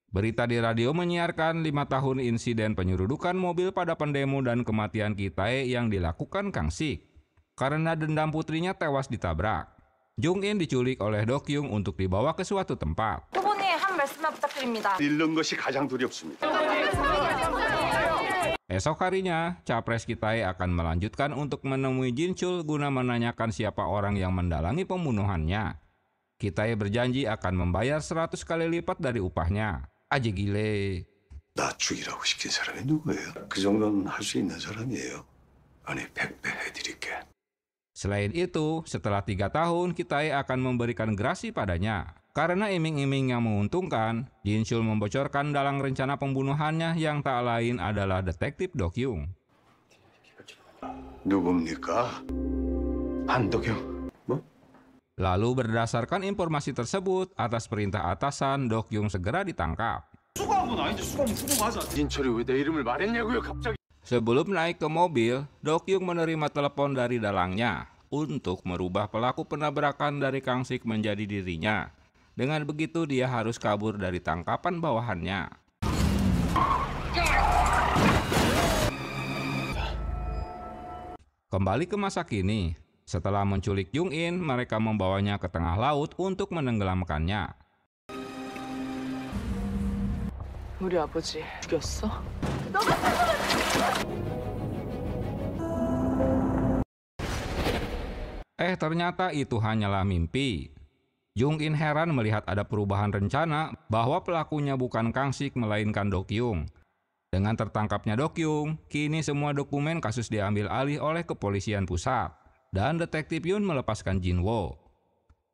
Berita di radio menyiarkan 5 tahun insiden penyerudukan mobil pada pendemo dan kematian Kitae yang dilakukan Kang Sik. Karena dendam putrinya tewas ditabrak. Jung In diculik oleh Dokyung untuk dibawa ke suatu tempat. 후보님 한 말씀만 부탁드립니다. 잃는 것이 가장 두렵습니다. Esok harinya, Capres Kitae akan melanjutkan untuk menemui Jinchul guna menanyakan siapa orang yang mendalangi pembunuhannya. Kitae berjanji akan membayar 100 kali lipat dari upahnya. Aji gile. 나 죽이라고 시킨 사람이 누구예요? 그 정도는 할 수 있는 사람이에요. 아니 100배 해드릴게. Selain itu, setelah 3 tahun, Kitae akan memberikan grasi padanya. Karena iming-iming yang menguntungkan, Jinchul membocorkan dalang rencana pembunuhannya yang tak lain adalah detektif Dokyung. 누굽니까? 한덕영. 뭐? Lalu berdasarkan informasi tersebut, atas perintah atasan, Dokyung segera ditangkap. 인철이 왜 내 이름을 말했냐고요 갑자기. Sebelum naik ke mobil, Dokyung menerima telepon dari dalangnya untuk merubah pelaku penabrakan dari Kang Sik menjadi dirinya. Dengan begitu dia harus kabur dari tangkapan bawahannya. Kembali ke masa kini, setelah menculik Jung In, mereka membawanya ke tengah laut untuk menenggelamkannya. 우리 아버지 죽였어? Ternyata itu hanyalah mimpi. Jung In heran melihat ada perubahan rencana bahwa pelakunya bukan Kang Sik melainkan Dokyung. Dengan tertangkapnya Dokyung, kini semua dokumen kasus diambil alih oleh kepolisian pusat dan detektif Yun melepaskan Jinwo.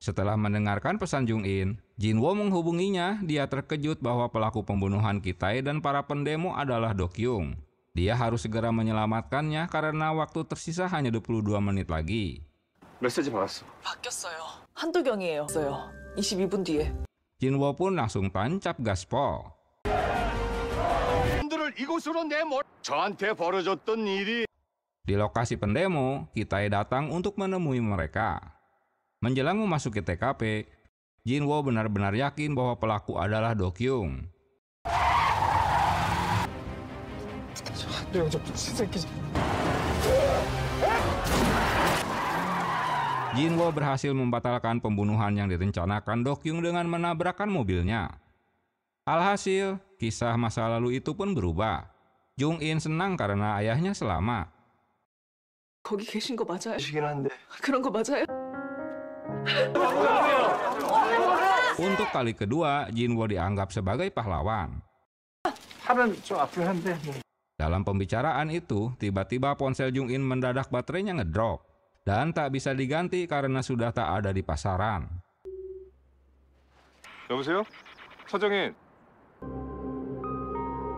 Setelah mendengarkan pesan Jung In, Jinwo menghubunginya. Dia terkejut bahwa pelaku pembunuhan Kitae dan para pendemo adalah Dokyung. Dia harus segera menyelamatkannya karena waktu tersisa hanya 22 menit lagi. 메시지 받았어. 바뀌었어요. 한도경이에요. 22분 뒤에. Jinwo pun langsung tancap gaspol. 분들을 이곳으로 내몰. 저한테 벌어졌던 일이. Di lokasi pendemo, Kitae datang untuk menemui mereka. Menjelang memasuki TKP, Jinwo benar-benar yakin bahwa pelaku adalah Dokyung. 한도영 저 미친 새끼. Jinwo berhasil membatalkan pembunuhan yang direncanakan Dokyung dengan menabrakkan mobilnya. Alhasil, kisah masa lalu itu pun berubah. Jung In senang karena ayahnya selamat. 거기 계신 거 맞아요? 시긴 한데. 그런 거 맞아요? Untuk kali kedua, Jinwo dianggap sebagai pahlawan. 팔은 좀 아프긴 한데. Dalam pembicaraan itu, tiba-tiba ponsel Jung In mendadak baterainya ngedrop dan tak bisa diganti karena sudah tak ada di pasaran. 여보세요? 서정인.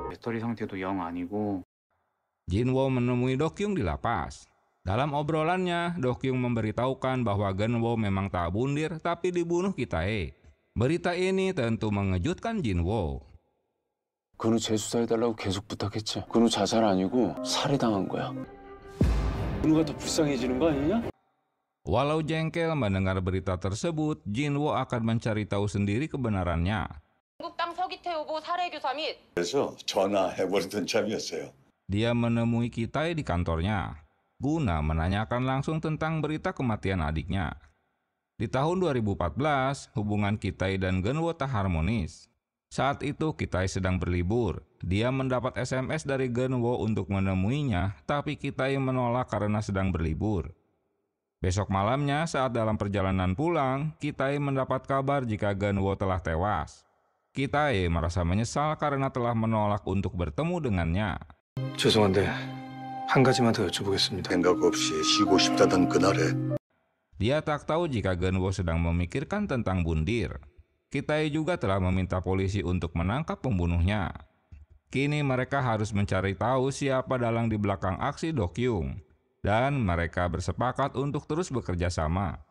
배터리 상태도 영 아니고. Jinwo menemui Dokyung di lapas. Dalam obrolannya, Dokyung memberitahukan bahwa Genwo memang tak bundir tapi dibunuh Kitae. Berita ini tentu mengejutkan Jinwo. 근우 재수사해달라고 계속 부탁했지. 근우 자살 아니고 살해당한 거야. 근우가 더 불쌍해지는 거 아니냐? Walau jengkel mendengar berita tersebut, Jinwo akan mencari tahu sendiri kebenarannya. 중국 땅 서기태 후보 살해 교사 및 그래서 전화해버리던 참이었어요. Dia menemui Kitae di kantornya, guna menanyakan langsung tentang berita kematian adiknya. Di tahun 2014, hubungan Kitae dan Genwo tak harmonis. Saat itu Kitae sedang berlibur. Dia mendapat SMS dari Genwo untuk menemuinya, tapi Kitae menolak karena sedang berlibur. Besok malamnya saat dalam perjalanan pulang, Kitae mendapat kabar jika Genwo telah tewas. Kitae merasa menyesal karena telah menolak untuk bertemu dengannya. 죄송한데 한 가지만 더 여쭤보겠습니다. 생각 없이 쉬고 싶다던 그날에 Dia tak tahu jika Genwo sedang memikirkan tentang bundir. Kitae juga telah meminta polisi untuk menangkap pembunuhnya. Kini mereka harus mencari tahu siapa dalang di belakang aksi Dokyung. Dan mereka bersepakat untuk terus bekerja sama.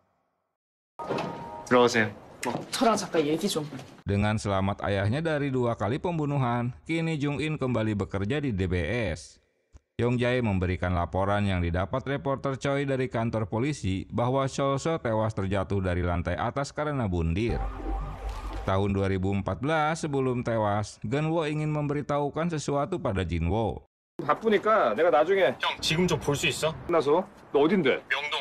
들어가세요. 저랑 잠깐 얘기 좀. Dengan selamat ayahnya dari 2 kali pembunuhan, kini Jung In kembali bekerja di DBS. Yong Jae memberikan laporan yang didapat reporter Choi dari kantor polisi bahwa Soso tewas terjatuh dari lantai atas karena bundir. Tahun 2014 sebelum tewas, Genwo ingin memberitahukan sesuatu pada Jinwo. 바쁘니까 내가 나중에. 형 지금 좀 볼 수 있어? 끝나서. 너 어딘데? 명동.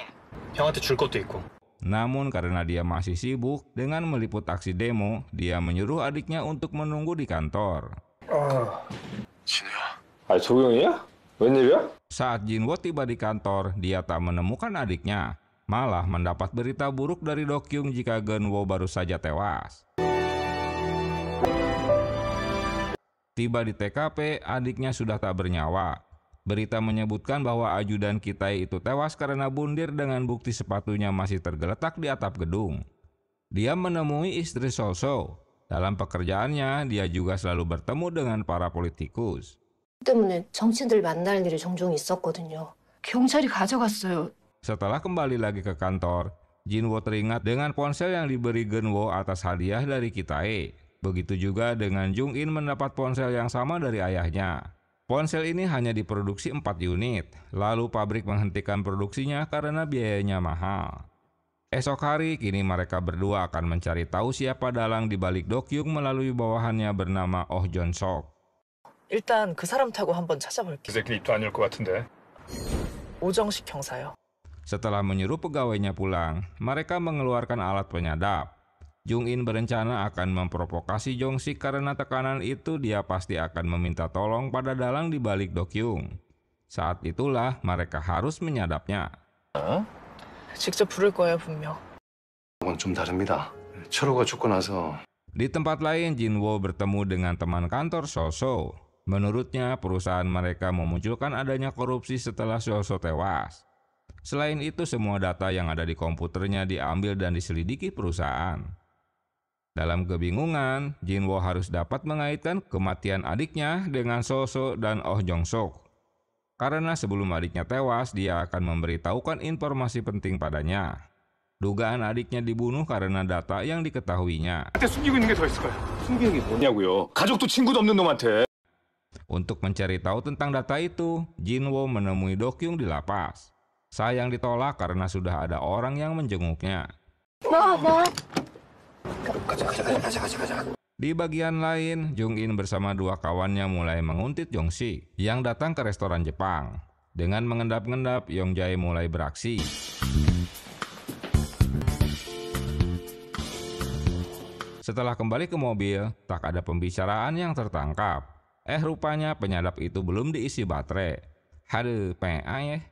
형한테 줄 것도 있고. Namun karena dia masih sibuk dengan meliput aksi demo, dia menyuruh adiknya untuk menunggu di kantor. 진우야. 아, 조경이야? 웬일이야? Saat Jinwo tiba di kantor, dia tak menemukan adiknya, malah mendapat berita buruk dari Dokyung jika Genwo baru saja tewas. Tiba di TKP, adiknya sudah tak bernyawa. Berita menyebutkan bahwa ajudan Kitae itu tewas karena bundir dengan bukti sepatunya masih tergeletak di atap gedung. Dia menemui istri Soso. Dalam pekerjaannya, dia juga selalu bertemu dengan para politikus. 때문에 정치인들 만날 일이 종종 있었거든요. 경찰이 가져갔어요. Setelah kembali lagi ke kantor, Jinwo teringat dengan ponsel yang diberi Genwo atas hadiah dari Kitae. Begitu juga dengan Jung In mendapat ponsel yang sama dari ayahnya. Ponsel ini hanya diproduksi 4 unit, lalu pabrik menghentikan produksinya karena biayanya mahal. Esok hari, kini mereka berdua akan mencari tahu siapa dalang di balik Dokyung melalui bawahannya bernama Oh Jon Sok. 일단 그 사람 타고 한번 찾아볼게요. 그 새끼 입도 안 열 것 같은데. 오정식 형사요. Setelah menyuruh pegawainya pulang, mereka mengeluarkan alat penyadap. Jung In berencana akan memprovokasi Jong Sik karena tekanan itu dia pasti akan meminta tolong pada dalang di balik Dokyung. Saat itulah mereka harus menyadapnya. 직접 부를 거예요, 분명. 그건 좀 다릅니다. 철호가 죽고 나서 Di tempat lain, Jinwo bertemu dengan teman kantor Soso. Menurutnya, perusahaan mereka memunculkan adanya korupsi setelah Soso tewas. Selain itu, semua data yang ada di komputernya diambil dan diselidiki perusahaan. Dalam kebingungan, Jinwo harus dapat mengaitkan kematian adiknya dengan Soso dan Oh Jong Sok. Karena sebelum adiknya tewas, dia akan memberitahukan informasi penting padanya. Dugaan adiknya dibunuh karena data yang diketahuinya. 숨기고 있는 게 더 있을 거야. 숨기는 게 뭐냐고요? 가족도 친구도 없는 놈한테. Untuk mencari tahu tentang data itu, Jinwo menemui Dokyung di lapas. Sayang ditolak karena sudah ada orang yang menjenguknya. Di bagian lain, Jung In bersama 2 kawannya mulai menguntit Jong Sik yang datang ke restoran Jepang. Dengan mengendap-endap, Yong Jae mulai beraksi. Setelah kembali ke mobil, tak ada pembicaraan yang tertangkap. Rupanya penyadap itu belum diisi baterai. Haduh, PA ya.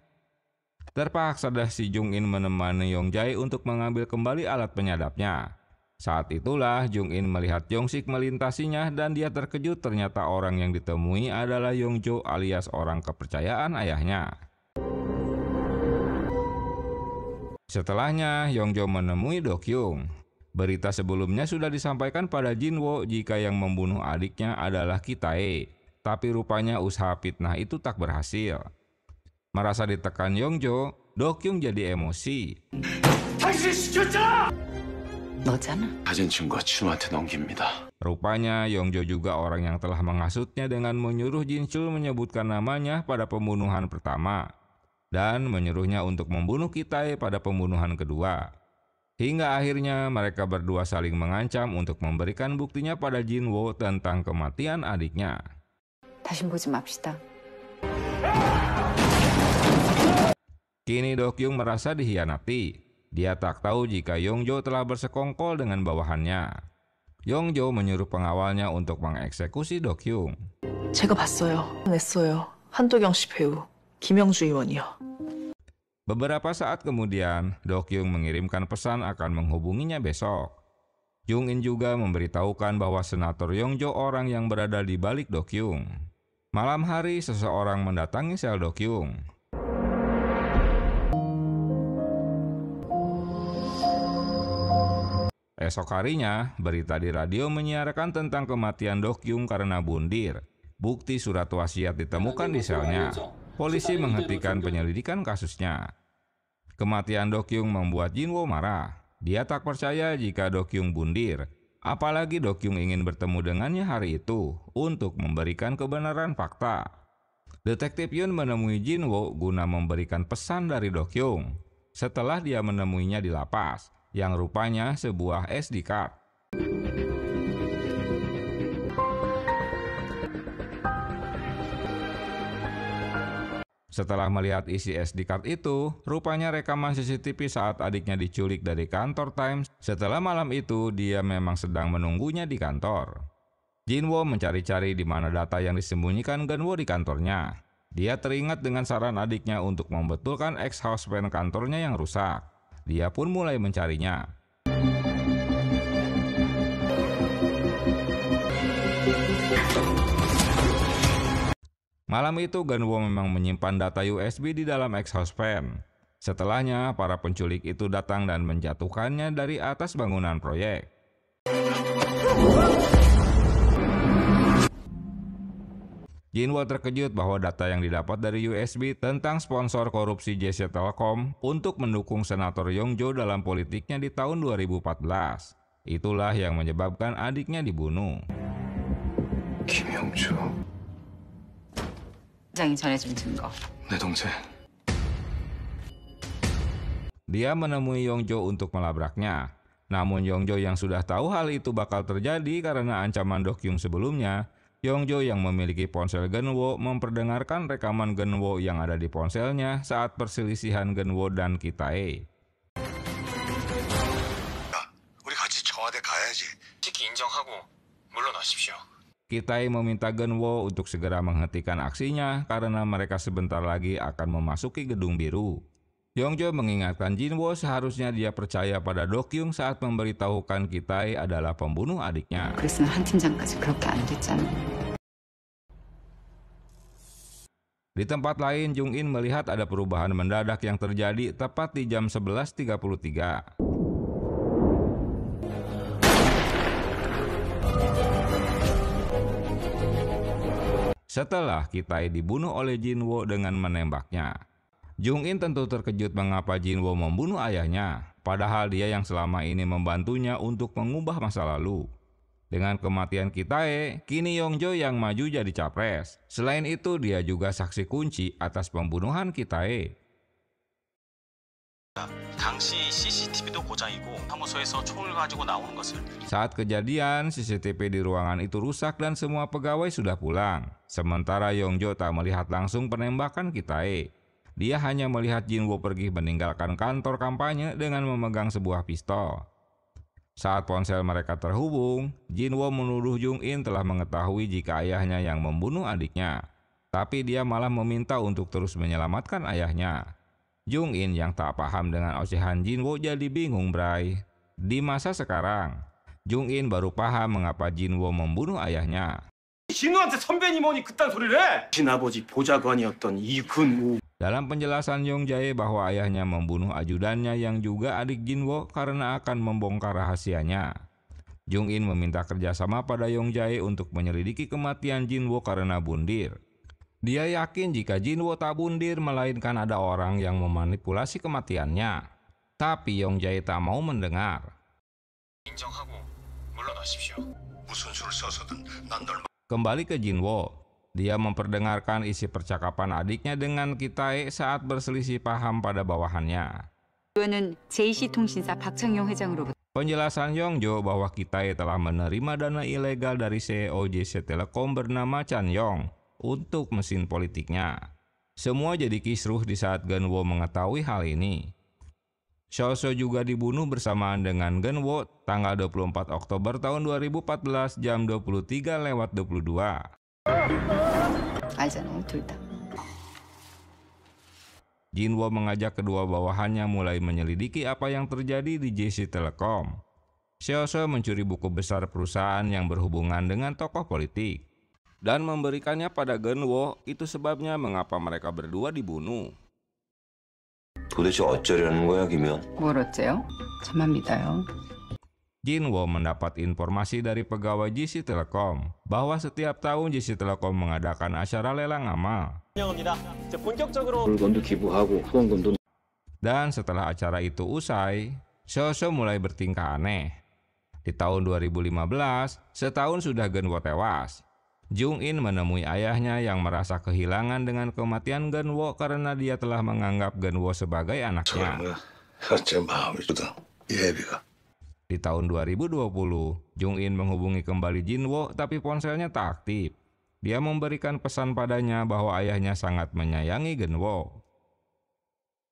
Terpaksa dah si Jung In menemani Yong Jae untuk mengambil kembali alat penyadapnya. Saat itulah Jung In melihat Jong Sik melintasinya dan dia terkejut ternyata orang yang ditemui adalah Yong Jo alias orang kepercayaan ayahnya. Setelahnya Yong Jo menemui Do Kyung. Berita sebelumnya sudah disampaikan pada Jin Wo jika yang membunuh adiknya adalah Kitae. Tapi rupanya usaha fitnah itu tak berhasil. Merasa ditekan Yong Jo, Do Kyung jadi emosi. 가진 증거 친우한테 넘깁니다. Rupanya Yong Jo juga orang yang telah menghasutnya dengan menyuruh Jin Chul menyebutkan namanya pada pembunuhan pertama dan menyuruhnya untuk membunuh Kitae pada pembunuhan kedua. Hingga akhirnya mereka berdua saling mengancam untuk memberikan buktinya pada Jin Wo tentang kematian adiknya. 다신 보지 맙시다. Kini Do Kyung merasa dihianati. Dia tak tahu jika Yong Jo telah bersekongkol dengan bawahannya. Yong Jo menyuruh pengawalnya untuk mengeksekusi Do Kyung. 제가 봤어요. 냈어요. 한도경 씨 배우 김영주 의원이요. Beberapa saat kemudian, Do Kyung mengirimkan pesan akan menghubunginya besok. Jung In juga memberitahukan bahwa Senator Yong Jo orang yang berada di balik Do Kyung. Malam hari, seseorang mendatangi sel Do Kyung. Esok harinya, berita di radio menyiarkan tentang kematian Do Kyung karena bundir. Bukti surat wasiat ditemukan di selnya. Polisi menghentikan penyelidikan kasusnya. Kematian Do Kyung membuat Jin Wo marah. Dia tak percaya jika Do Kyung bundir. Apalagi Do Kyung ingin bertemu dengannya hari itu untuk memberikan kebenaran fakta. Detektif Yun menemui Jin Wo guna memberikan pesan dari Do Kyung. Setelah dia menemuinya di lapas, yang rupanya sebuah SD card. Setelah melihat isi SD card itu, rupanya rekaman CCTV saat adiknya diculik dari kantor Times. Setelah malam itu, dia memang sedang menunggunya di kantor. Jin Wo mencari-cari di mana data yang disembunyikan Gen Wo di kantornya. Dia teringat dengan saran adiknya untuk membetulkan ex-houseman kantornya yang rusak. Dia pun mulai mencarinya. Malam itu Gen Wo memang menyimpan data USB di dalam ex-houseman. Setelahnya, para penculik itu datang dan menjatuhkannya dari atas bangunan proyek. Jin Wo terkejut bahwa data yang didapat dari USB tentang sponsor korupsi JC Telkom untuk mendukung Senator Yong Jo dalam politiknya di tahun 2014. Itulah yang menyebabkan adiknya dibunuh. 김영주. 장이 전해준 증거. 내 동생. Dia menemui Yong Jo untuk melabraknya. Namun Yong Jo yang sudah tahu hal itu bakal terjadi karena ancaman Do Kyung sebelumnya, Yong Jo yang memiliki ponsel Gen Wo memperdengarkan rekaman Gen Wo yang ada di ponselnya saat perselisihan Gen Wo dan Kitae. 우리 같이 청와대 가야지. 특히 인정하고 물러나십시오. Kitae meminta Gen Wo untuk segera menghentikan aksinya karena mereka sebentar lagi akan memasuki gedung biru. Yong Jo mengingatkan Jin Wo seharusnya dia percaya pada Do Kyung saat memberitahukan Kitae adalah pembunuh adiknya. 그랬으면 한 팀장까지 그렇게 안 됐잖아. Di tempat lain, Jung In melihat ada perubahan mendadak yang terjadi tepat di jam 11.33. Setelah Kitae dibunuh oleh Jin Wo dengan menembaknya. Jung In tentu terkejut mengapa Jin Wo membunuh ayahnya, padahal dia yang selama ini membantunya untuk mengubah masa lalu. Dengan kematian Kitae, kini Yong Jo yang maju jadi capres. Selain itu, dia juga saksi kunci atas pembunuhan Kitae. 당시 CCTV도 고장이고 사무소에서 총을 가지고 나오는 것을. Saat kejadian, CCTV di ruangan itu rusak dan semua pegawai sudah pulang. Sementara Yong Jo tak melihat langsung penembakan Kitae. Dia hanya melihat Jin Wo pergi meninggalkan kantor kampanye dengan memegang sebuah pistol. Saat ponsel mereka terhubung, Jinwo menuduh Jung In telah mengetahui jika ayahnya yang membunuh adiknya. Tapi dia malah meminta untuk terus menyelamatkan ayahnya. Jung In yang tak paham dengan ocehan Jinwo jadi bingung, Bray. Di masa sekarang, Jung In baru paham mengapa Jinwo membunuh ayahnya. 진우한테 선배니 뭐니 그딴 소리를 해! 친아버지 보좌관이었던 이근우. Dalam penjelasan Yong Jae bahwa ayahnya membunuh ajudannya yang juga adik Jinwo karena akan membongkar rahasianya. Jung In meminta kerjasama pada Yong Jae untuk menyelidiki kematian Jinwo karena bundir. Dia yakin jika Jinwo tak bundir melainkan ada orang yang memanipulasi kematiannya. Tapi Yong Jae tak mau mendengar. 인정하고 물러나십시오. 무슨 수를 써서든 난 널. Kembali ke Jinwo. Dia memperdengarkan isi percakapan adiknya dengan Kitae saat berselisih paham pada bawahannya. Penjelasan Yongjo bahwa Kitae telah menerima dana ilegal dari CEO JC Telecom bernama Chan Yong untuk mesin politiknya. Semua jadi kisruh di saat Genwo mengetahui hal ini. Shosho juga dibunuh bersamaan dengan Genwo tanggal 24 Oktober tahun 2014 jam 23:22. 알잖아요, 둘 다. Jinwo mengajak kedua bawahannya mulai menyelidiki apa yang terjadi di JC Telecom. Shosho mencuri buku besar perusahaan yang berhubungan dengan tokoh politik dan memberikannya pada Genwo. Itu sebabnya mengapa mereka berdua dibunuh. 도대체 어쩌려는 거야, 김현? 뭘 어째요? 저만 믿어요. Jinwo mendapat informasi dari pegawai JC Telecom bahwa setiap tahun JC Telecom mengadakan acara lelang amal. Dan setelah acara itu usai, Shosho mulai bertingkah aneh. Di tahun 2015, setahun sudah Genwo tewas. Jung In menemui ayahnya yang merasa kehilangan dengan kematian Genwo karena dia telah menganggap Genwo sebagai anaknya. Di tahun 2020, Jung In menghubungi kembali Jinwo tapi ponselnya tak aktif. Dia memberikan pesan padanya bahwa ayahnya sangat menyayangi Genwo.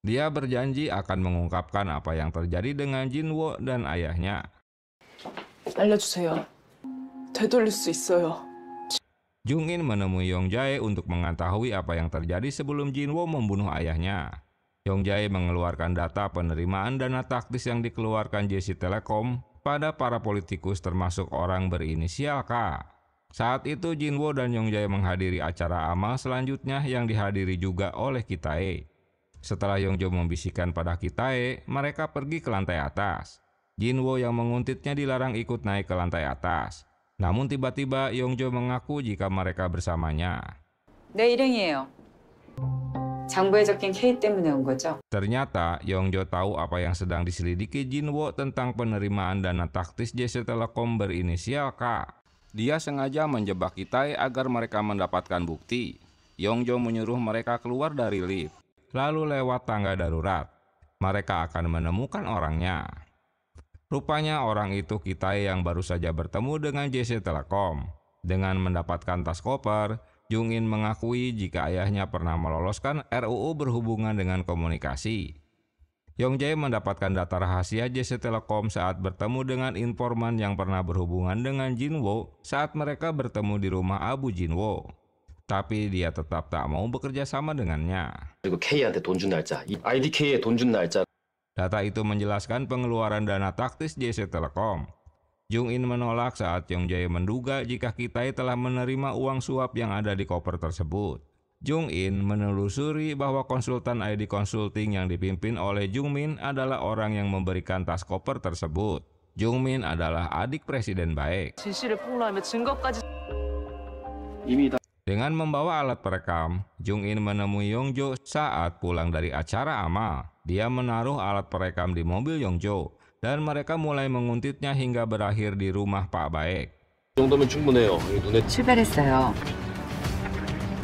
Dia berjanji akan mengungkapkan apa yang terjadi dengan Jinwo dan ayahnya. 알려주세요. 되돌릴 수 있어요. Jung In menemui Yong Jae untuk mengetahui apa yang terjadi sebelum Jinwo membunuh ayahnya. Yong Jae mengeluarkan data penerimaan dana taktis yang dikeluarkan JC Telecom pada para politikus termasuk orang berinisial K. Saat itu Jinwo dan Yong Jae menghadiri acara amal selanjutnya yang dihadiri juga oleh Kitae. Setelah Yongjo membisikkan pada Kitae, mereka pergi ke lantai atas. Jinwo yang menguntitnya dilarang ikut naik ke lantai atas. Namun tiba-tiba Yongjo mengaku jika mereka bersamanya. 네, 일행이에요. 장부에 적힌 K 때문에 온 거죠? Ternyata Yongjo tahu apa yang sedang diselidiki Jinwo tentang penerimaan dana taktis JC Telecom berinisial K. Dia sengaja menjebak Kitae agar mereka mendapatkan bukti. Yongjo menyuruh mereka keluar dari lift, lalu lewat tangga darurat. Mereka akan menemukan orangnya. Rupanya orang itu Kitae yang baru saja bertemu dengan JC Telecom. Dengan mendapatkan tas koper, Jung In mengakui jika ayahnya pernah meloloskan RUU berhubungan dengan komunikasi. Yong Jae mendapatkan data rahasia JC Telecom saat bertemu dengan informan yang pernah berhubungan dengan Jinwo saat mereka bertemu di rumah Abu Jinwo. Tapi dia tetap tak mau bekerja sama dengannya. 그리고 K한테 돈 준 날짜, IDK에 돈 준 날짜. Data itu menjelaskan pengeluaran dana taktis JC Telecom. Jung In menolak saat Yong Jae menduga jika Kitae telah menerima uang suap yang ada di koper tersebut. Jung In menelusuri bahwa konsultan ID Consulting yang dipimpin oleh Jung Min adalah orang yang memberikan tas koper tersebut. Jung Min adalah adik presiden baik. Dengan membawa alat perekam, Jung In menemui Yongjo saat pulang dari acara amal. Dia menaruh alat perekam di mobil Yongjo. Dan mereka mulai menguntitnya hingga berakhir di rumah Pak Baek. 출발했어요.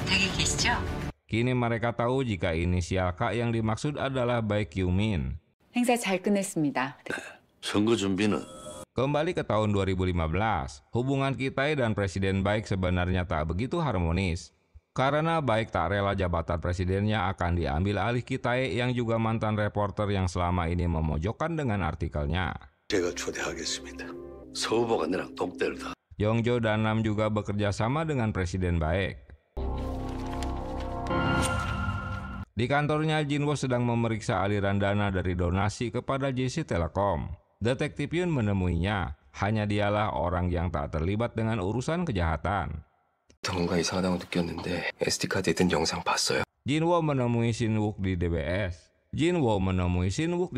댁에 계시죠? Kini mereka tahu jika inisial K yang dimaksud adalah Baek Kyu-min. 행사 잘 끝냈습니다. 선거 준비는? Kembali ke tahun 2015, hubungan Kitae dan Presiden Baek sebenarnya tak begitu harmonis. Karena Baek tak rela jabatan presidennya akan diambil alih Kitae yang juga mantan reporter yang selama ini memojokkan dengan artikelnya. 제가 초대하겠습니다. 서후보가 내랑 똑대를 다. Yongjo dan Nam juga bekerja sama dengan Presiden Baek. Di kantornya, Jinwo sedang memeriksa aliran dana dari donasi kepada JC Telekom. Detektif Yun menemuinya. Hanya dialah orang yang tak terlibat dengan urusan kejahatan. 뭔가 이상하다고 느꼈는데 SD카드에 든 영상 봤어요? Jinwo menemui Shin-wook di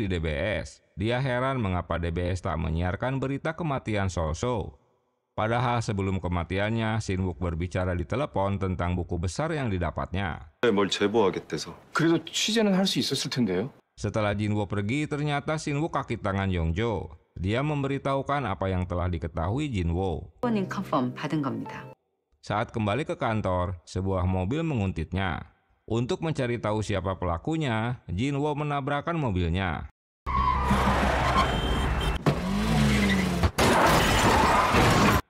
DBS. Dia heran mengapa DBS tak menyiarkan berita kematian So-so. Padahal sebelum kematiannya, Shin-wook berbicara di telepon tentang buku besar yang didapatnya. 뭘 제보하겠대서. 그래도 취재는 할 수 있었을 텐데요. Setelah Jinwo pergi, ternyata Shin-wook kaki tangan Yongjo. Dia memberitahukan apa yang telah diketahui Jinwo. 후보님 컨펌 받은 겁니다. Saat kembali ke kantor, sebuah mobil menguntitnya. Untuk mencari tahu siapa pelakunya, Jinwo menabrakkan mobilnya.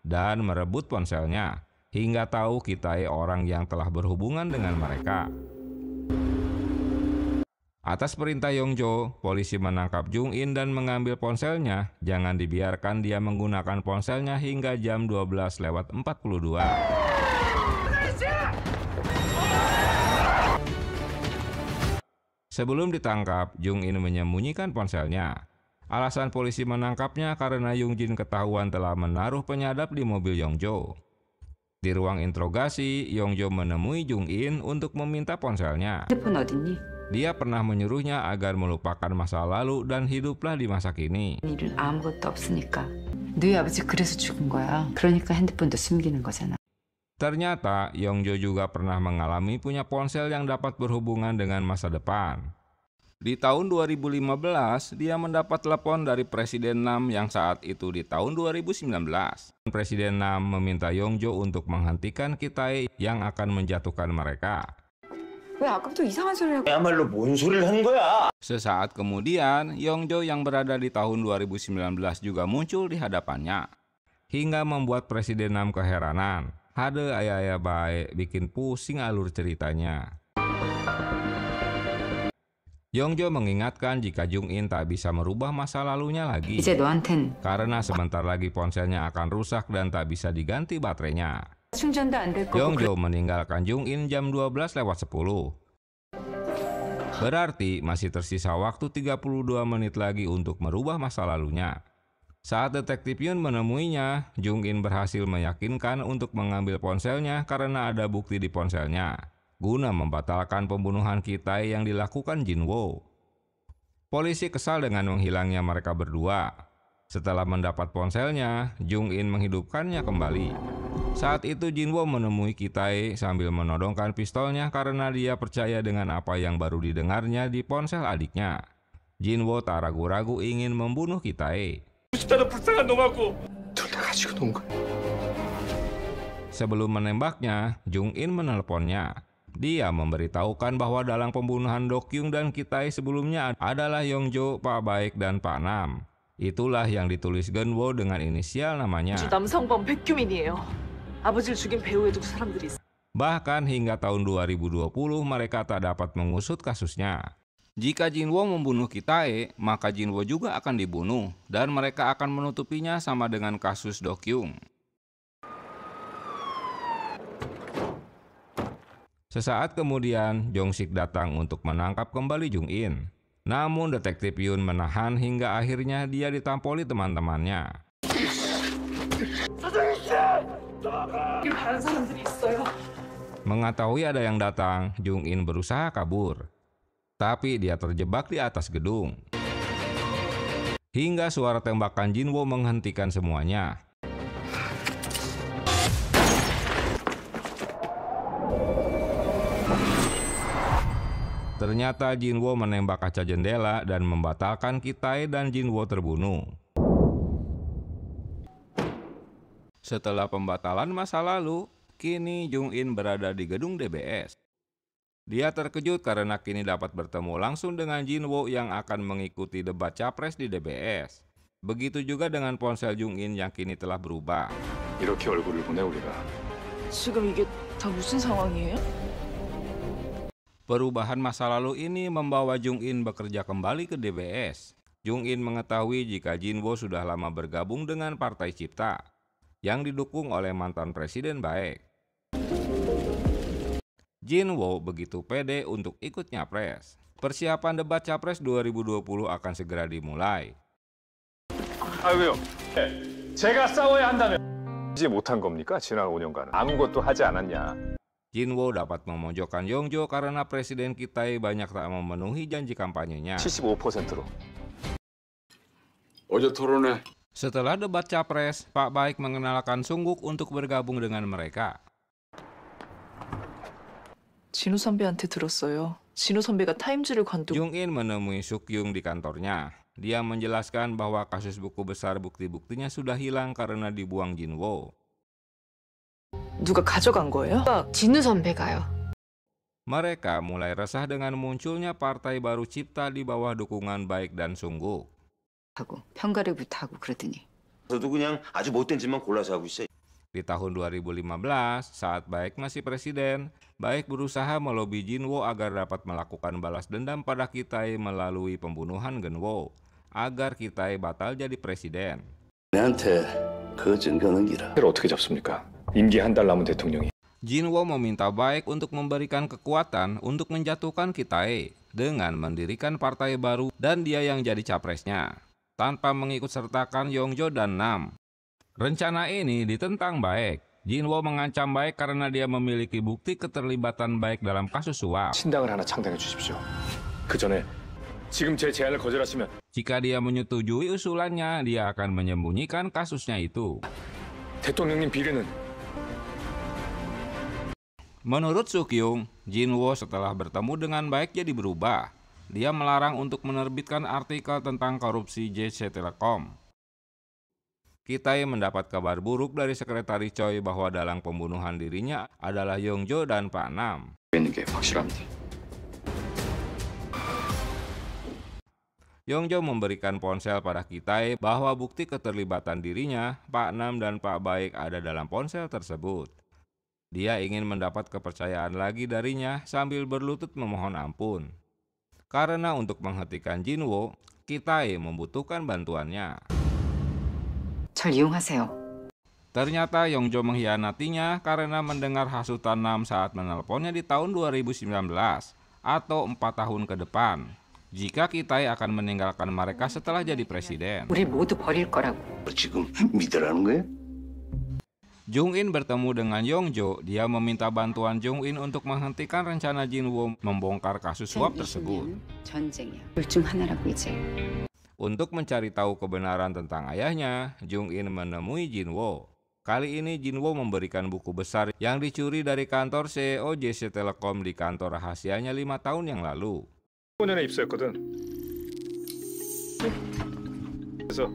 Dan merebut ponselnya, hingga tahu Kitae orang yang telah berhubungan dengan mereka. Atas perintah Yongjo, polisi menangkap Jung-in dan mengambil ponselnya. Jangan dibiarkan dia menggunakan ponselnya hingga jam 12:42. Sebelum ditangkap, Jung-in menyembunyikan ponselnya. Alasan polisi menangkapnya karena Yung-jin ketahuan telah menaruh penyadap di mobil Yongjo. Di ruang interogasi, Yongjo menemui Jung-in untuk meminta ponselnya. 핸드폰 어딨니? Dia pernah menyuruhnya agar melupakan masa lalu dan hiduplah di masa kini. 일은 아무것도 없으니까. 너희 아버지 그래서 죽은 거야. 그러니까 핸드폰도 숨기는 거잖아. Ternyata Yongjo juga pernah mengalami punya ponsel yang dapat berhubungan dengan masa depan. Di tahun 2015, dia mendapat telepon dari Presiden Nam yang saat itu di tahun 2019. Presiden Nam meminta Yongjo untuk menghentikan Kitae yang akan menjatuhkan mereka. 왜 아까부터 이상한 소리를 하고. 야말로 뭔 소리를 하는 거야? Sesaat kemudian, Yongjo yang berada di tahun 2019 juga muncul di hadapannya. Hingga membuat Presiden Nam keheranan. Ada ayah-ayah baik bikin pusing alur ceritanya. Yongjo mengingatkan jika Jung-in tak bisa merubah masa lalunya lagi. 이제 너한텐 Karena sebentar lagi ponselnya akan rusak dan tak bisa diganti baterainya. 충전도 안 될 거고. Yongjo meninggalkan Jung-in jam 12:10. Berarti masih tersisa waktu 32 menit lagi untuk merubah masa lalunya. Saat detektif Yun menemuinya, Jung-in berhasil meyakinkan untuk mengambil ponselnya karena ada bukti di ponselnya, guna membatalkan pembunuhan Kitae yang dilakukan Jinwo. Polisi kesal dengan menghilangnya mereka berdua. Setelah mendapat ponselnya, Jung-in menghidupkannya kembali. Saat itu Jinwo menemui Kitae sambil menodongkan pistolnya karena dia percaya dengan apa yang baru didengarnya di ponsel adiknya. Jinwo tak ragu-ragu ingin membunuh Kitae. Sebelum menembaknya, Jung-in menelponnya. Dia memberitahukan bahwa dalam pembunuhan Do-kyung dan Kitae sebelumnya adalah Yongjo, Pak Baek, dan Pak Nam. Itulah yang ditulis Geunwo dengan inisial namanya. 남성범 백규민이에요. 아버지를 죽인 배우에도 그 사람들이 있어. Bahkan hingga tahun 2020 mereka tak dapat mengusut kasusnya. Jika Jinwo membunuh Kitae, maka Jinwo juga akan dibunuh dan mereka akan menutupinya sama dengan kasus Do-kyung. Sesaat kemudian, Jong-sik datang untuk menangkap kembali Jung-in. Namun detektif Yun menahan hingga akhirnya dia ditampoli teman-temannya. Mengetahui ada yang datang, Jung-in berusaha kabur. Tapi dia terjebak di atas gedung. Hingga suara tembakan Jinwo menghentikan semuanya. Ternyata Jinwo menembak kaca jendela dan membatalkan Kitae dan Jinwo terbunuh. Setelah pembatalan masa lalu, kini Jung-in berada di gedung DBS. Dia terkejut karena kini dapat bertemu langsung dengan Jinwo yang akan mengikuti debat capres di DBS. Begitu juga dengan ponsel Jung-in yang kini telah berubah. 이렇게 얼굴을 보내 우리가. 지금 이게 다 무슨 상황이에요? Perubahan masa lalu ini membawa Jung-in bekerja kembali ke DBS. Jung-in mengetahui jika Jin-woo sudah lama bergabung dengan Partai Cipta yang didukung oleh mantan Presiden Baek. Jin-woo begitu pede untuk ikut nyapres. Persiapan debat Capres 2020 akan segera dimulai. 아이고요. 제가 싸워야 한다면 하지 못한 겁니까? 지난 5년간은 아무것도 하지 않았냐? Jin-woo dapat memojokkan Yong-jo karena Presiden Kitae banyak tak memenuhi janji kampanyenya. 75%로. 어제 토론회. Setelah debat Capres, Pak Baek mengenalkan Sungguk untuk bergabung dengan mereka. 진우 선배한테 들었어요. 진우 선배가 타임즈를 관두고 Jung-in menemui Suk-yung di kantornya. Dia menjelaskan bahwa kasus buku besar bukti-buktinya sudah hilang karena dibuang Jin-woo. 누가 가져간 거예요? 진우 선배가요. Mereka mulai resah dengan munculnya partai baru Cipta di bawah dukungan Baek dan Sungguk. 하고 편가르부터 하고 그러더니. 저도 그냥 아주 못된 짓만 골라서 하고 있어요. Di tahun 2015, saat Baek masih presiden, Baek berusaha melobi Jin-woo agar dapat melakukan balas dendam pada Kitae melalui pembunuhan Geun-woo, agar Kitae batal jadi presiden. 내한테 그 증거는 이라. 어떻게 잡습니까? 임기 한 달 남은 대통령이. Jin-woo meminta Baek untuk memberikan kekuatan untuk menjatuhkan Kitae dengan mendirikan partai baru dan dia yang jadi capresnya, tanpa mengikut sertakan Yong-jo dan Nam. Rencana ini ditentang Baek. Jin-woo mengancam Baek karena dia memiliki bukti keterlibatan Baek dalam kasus suap. 신당을 하나 창당해 주십시오. 그 전에 지금 제 제안을 거절하시면 Jika dia menyetujui usulannya, dia akan menyembunyikan kasusnya itu. 대통령님 비리는. Menurut Suk-yung, Jin-woo setelah bertemu dengan Baek jadi berubah. Dia melarang untuk menerbitkan artikel tentang korupsi JC Telekom. Kitae mendapat kabar buruk dari sekretaris Choi bahwa dalang pembunuhan dirinya adalah Yong-jo dan Pak Nam. Yong-jo memberikan ponsel pada Kitae bahwa bukti keterlibatan dirinya, Pak Nam dan Pak Baek ada dalam ponsel tersebut. Dia ingin mendapat kepercayaan lagi darinya sambil berlutut memohon ampun. Karena untuk menghentikan Jin-woo, Kitae membutuhkan bantuannya. 절 이용하세요. Ternyata Yong-jo mengkhianatinya karena mendengar hasutan Nam saat menelponnya di tahun 2019 atau 4 tahun ke depan. Jika Kitae akan meninggalkan mereka setelah jadi presiden. 우리 모두 버릴 거라고. 지금 믿으라는 거야? Jung-in bertemu dengan Yong-jo. Dia meminta bantuan Jung-in untuk menghentikan rencana Jin-woo membongkar kasus suap tersebut. 전쟁이야. 둘 중 하나라고 이제. Untuk mencari tahu kebenaran tentang ayahnya, Jung-in menemui Jin-woo. Kali ini Jin-woo memberikan buku besar yang dicuri dari kantor CEO JC Telekom di kantor rahasianya 5 tahun yang lalu. 5년에 입사했거든. 그래서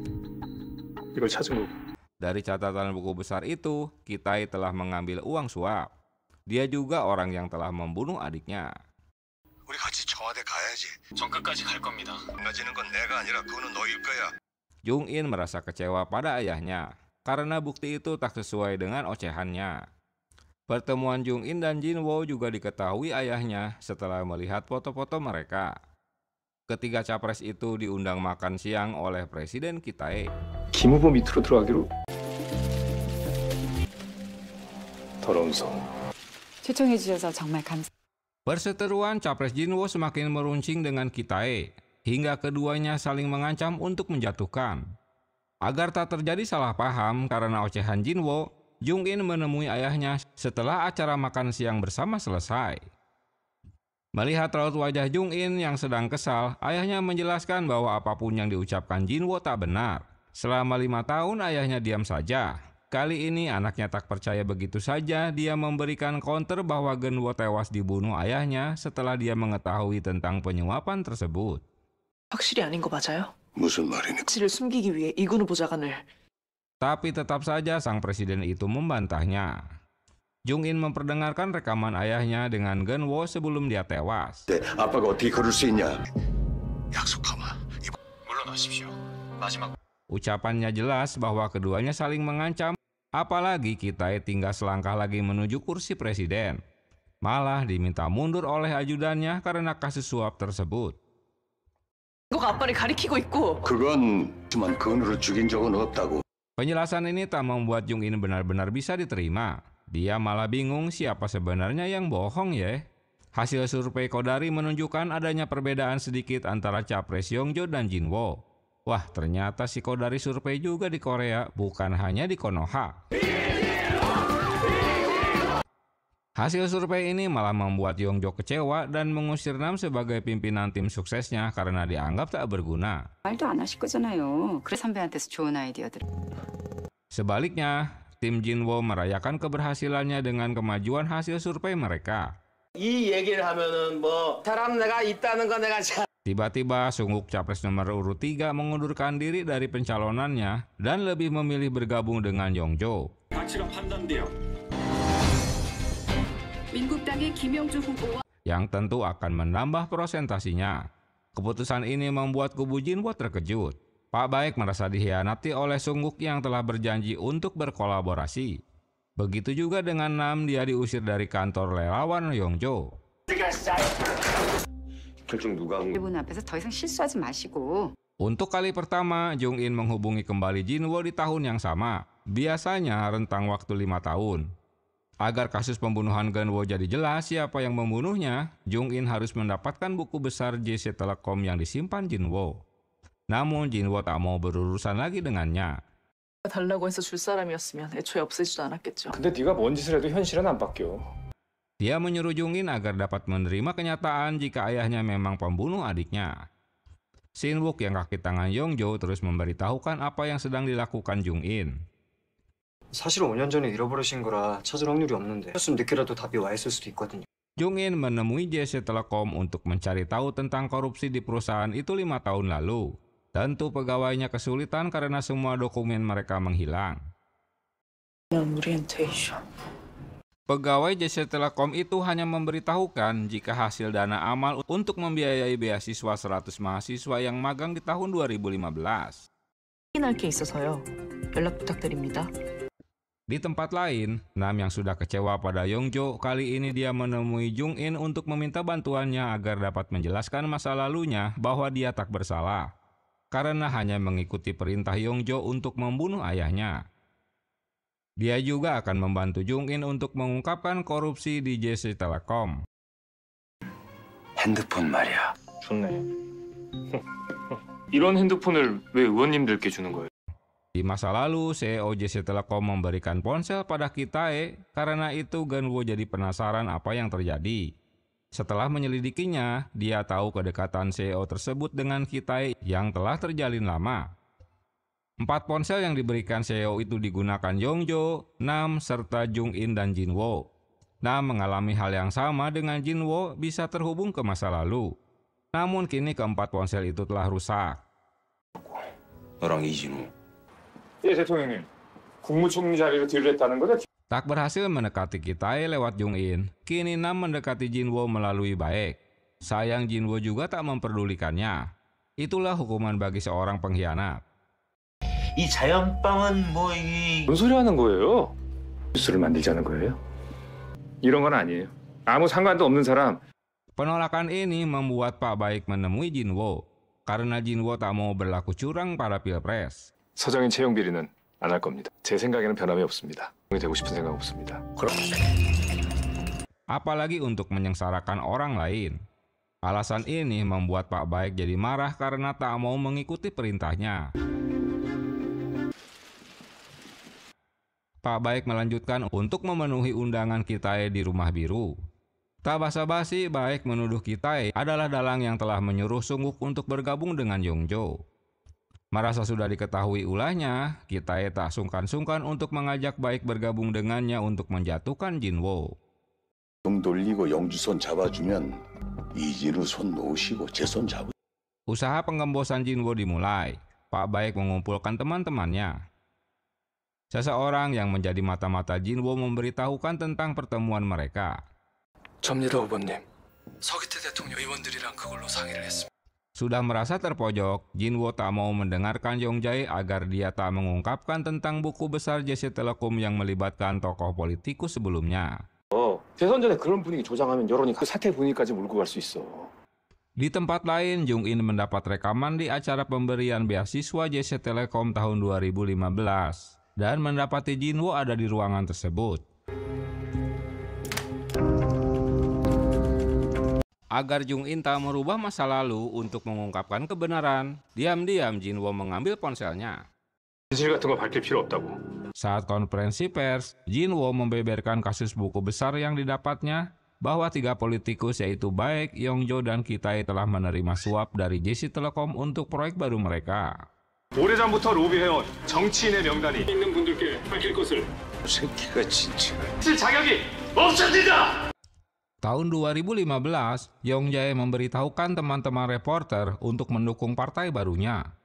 이걸 찾은 거고. Dari catatan buku besar itu, Kitae telah mengambil uang suap. Dia juga orang yang telah membunuh adiknya. 우리 같이 청와대 가야지. 전 끝까지 갈 겁니다. 망가지는 건 내가 아니라 그거는 너일 거야. Jung-in merasa kecewa pada ayahnya karena bukti itu tak sesuai dengan ocehannya. Pertemuan Jung-in dan Jin-woo juga diketahui ayahnya setelah melihat foto-foto mereka. Ketiga capres itu diundang makan siang oleh Presiden Kitae. 김 후보 밑으로 들어가기로. 더러운 성. 초청해 주셔서 정말 감사. Perseteruan Capres Jin-woo semakin meruncing dengan Kitae, hingga keduanya saling mengancam untuk menjatuhkan. Agar tak terjadi salah paham karena ocehan Jin-woo, Jung-in menemui ayahnya setelah acara makan siang bersama selesai. Melihat raut wajah Jung-in yang sedang kesal, ayahnya menjelaskan bahwa apapun yang diucapkan Jin-woo tak benar. Selama 5 tahun ayahnya diam saja. Kali ini anaknya tak percaya begitu saja. Dia memberikan counter bahwa Geun-woo tewas dibunuh ayahnya setelah dia mengetahui tentang penyuapan tersebut. 확실히 아닌 거 맞아요? 무슨 말이니? 사실을 숨기기 위해 이근우 보좌관을. Tapi tetap 사자 sang presiden itu membantahnya. Jung-in memperdengarkan rekaman ayahnya dengan Geun-woo sebelum dia tewas. 아빠가 어떻게 그럴 수 있냐? 약속하마. 물러나십시오. 마지막. Ucapannya jelas bahwa keduanya saling mengancam, apalagi Kitae tinggal selangkah lagi menuju kursi presiden. Malah diminta mundur oleh ajudannya karena kasus suap tersebut. 이거 아빠를 가리키고 있고. 그건 하지만 건우를 죽인 적은 없다고. Penjelasan ini tak membuat Jung In benar-benar bisa diterima. Dia malah bingung siapa sebenarnya yang bohong ya. Hasil survei Kodari menunjukkan adanya perbedaan sedikit antara capres Yongjo dan Jinwo. Wah, ternyata si Kodari survei juga di Korea, bukan hanya di Konoha. Hasil survei ini malah membuat Yongjo kecewa dan mengusir Nam sebagai pimpinan tim suksesnya karena dianggap tak berguna. 말도 안 하실 거잖아요. 그래 선배한테서 좋은 아이디어들. Sebaliknya, tim Jinwo merayakan keberhasilannya dengan kemajuan hasil survei mereka. 이 얘기를 하면은 뭐 사람 내가 있다는 거 내가 잘. Tiba-tiba Sungguk capres nomor urut 3 mengundurkan diri dari pencalonannya dan lebih memilih bergabung dengan Yongjo. 가치가 판단돼요. 민국당의 김영주 후보와 yang tentu akan menambah prosentasinya. Keputusan ini membuat kubu Jinwo terkejut. Pak Baek merasa dikhianati oleh Sungguk yang telah berjanji untuk berkolaborasi. Begitu juga dengan Nam, dia diusir dari kantor relawan Yongjo. 일본 앞에서 더 이상 실수하지 마시고. Untuk kali pertama, Jung In menghubungi kembali Jinwo di tahun yang sama. Biasanya rentang waktu 5 tahun. Agar kasus pembunuhan Genwo jadi jelas siapa yang membunuhnya, Jung In harus mendapatkan buku besar JC Telekom yang disimpan Jinwo. Namun Jinwo tak mau berurusan lagi dengannya. 달라고 해서 줄 사람이었으면 애초에 없애지도 않았겠죠. 근데 네가 뭔 짓을 해도 현실은 안 바뀌어. Dia menyuruh Jung In agar dapat menerima kenyataan jika ayahnya memang pembunuh adiknya. Sinwook yang kaki tangan Yongjo terus memberitahukan apa yang sedang dilakukan Jung In. 사실 5년 전에 잃어버리신 거라 찾을 확률이 없는데 했으면 늦게라도 답이 와 있을 수도 있거든요. Jung In menemui JC Telekom untuk mencari tahu tentang korupsi di perusahaan itu 5 tahun lalu. Tentu pegawainya kesulitan karena semua dokumen mereka menghilang. Pegawai JC Telekom itu hanya memberitahukan jika hasil dana amal untuk membiayai beasiswa 100 mahasiswa yang magang di tahun 2015. 확인할 게 있어서요. 연락 부탁드립니다. Di tempat lain, Nam yang sudah kecewa pada Yongjo, kali ini dia menemui Jung In untuk meminta bantuannya agar dapat menjelaskan masa lalunya bahwa dia tak bersalah. Karena hanya mengikuti perintah Yongjo untuk membunuh ayahnya. Dia juga akan membantu Jung In untuk mengungkapkan korupsi di JC Telekom. 핸드폰 말이야. 좋네. 이런 핸드폰을 왜 의원님들께 주는 거예요? Di masa lalu, CEO JC Telekom memberikan ponsel pada Kitae, karena itu Genwo jadi penasaran apa yang terjadi. Setelah menyelidikinya, dia tahu kedekatan CEO tersebut dengan Kitae yang telah terjalin lama. 4 ponsel yang diberikan CEO itu digunakan Yongjo, Nam, serta Jung In dan Jinwo. Nam mengalami hal yang sama dengan Jinwo, bisa terhubung ke masa lalu. Namun kini keempat ponsel itu telah rusak. 너랑 이진우. 예, 대통령님. 국무총리 자리로 딜을 했다는 거죠? Tak berhasil mendekati Kitae lewat Jung In, kini Nam mendekati Jinwo melalui Baek. Sayang Jinwo juga tak memperdulikannya. Itulah hukuman bagi seorang pengkhianat. 이 자연빵은 뭐 이... 뭔 소리 하는 거예요? 뉴스를 만들자는 거예요? 이런 건 아니에요. 아무 상관도 없는 사람. Penolakan ini membuat Pak Baek menemui Jinwo, karena Jinwo tak mau berlaku curang pada Pilpres. 서장인 채용 비리는 안 할 겁니다. 제 생각에는 변함이 없습니다. 되고 싶은 생각 없습니다. Apalagi untuk menyengsarakan orang lain. Alasan ini membuat Pak Baek jadi marah karena tak mau mengikuti perintahnya. Pak Baek melanjutkan untuk memenuhi undangan Kitae di Rumah Biru. Tak basa-basi, Baek menuduh Kitae adalah dalang yang telah menyuruh Sungguk untuk bergabung dengan Yongjo. Merasa sudah diketahui ulahnya, Kitae tak sungkan-sungkan untuk mengajak Baek bergabung dengannya untuk menjatuhkan Jinwo. 등 돌리고 영주 손 잡아주면 이진우 손 놓으시고 제 손 잡으. Usaha penggembosan Jinwo dimulai. Pak Baek mengumpulkan teman-temannya. Seseorang yang menjadi mata-mata Jinwo memberitahukan tentang pertemuan mereka. 접니다, 후보님. 서기태 대통령 의원들이랑 그걸로 상의를 했습니다. Sudah merasa terpojok, Jinwo tak mau mendengarkan Yongjae agar dia tak mengungkapkan tentang buku besar JC Telekom yang melibatkan tokoh politikus sebelumnya. 대선 전에 그런 분위기 조장하면 여론이 그 사태 분위기까지 몰고 갈 수 있어. Di tempat lain, Jung In mendapat rekaman di acara pemberian beasiswa JC Telekom tahun 2015 dan mendapati Jinwo ada di ruangan tersebut. Agar Jung In tak merubah masa lalu untuk mengungkapkan kebenaran, diam-diam Jinwo mengambil ponselnya. 진실 같은 거 밝힐 필요 없다고. Saat konferensi pers, Jinwo membeberkan kasus buku besar yang didapatnya bahwa 3 politikus yaitu Baek, Yongjo, dan Ki-tae telah menerima suap dari JC Telekom untuk proyek baru mereka. 오래전부터 로비해온 정치인의 명단이 있는 분들께 밝힐 것을. 새끼가 진짜. 실 자격이 없습니다. Tahun 2015, Yongjae memberitahukan teman-teman reporter untuk mendukung partai barunya.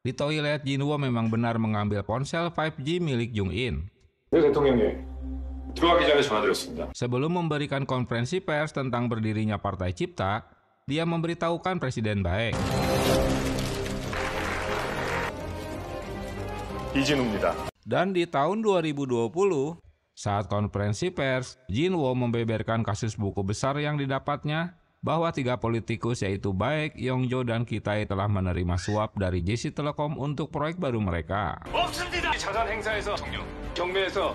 Di toilet, Jinwo memang benar mengambil ponsel 5G milik Jung In. 네, 대통령님. 들어가기 전에 전화드렸습니다. Sebelum memberikan konferensi pers tentang berdirinya Partai Cipta, dia memberitahukan Presiden Baek. 이진우입니다. Dan di tahun 2020, saat konferensi pers, Jinwo membeberkan kasus buku besar yang didapatnya bahwa 3 politikus yaitu Baek, Yongjo, dan Ki-tae telah menerima suap dari JC Telekom untuk proyek baru mereka. 없습니다. 자산 행사에서 경매에서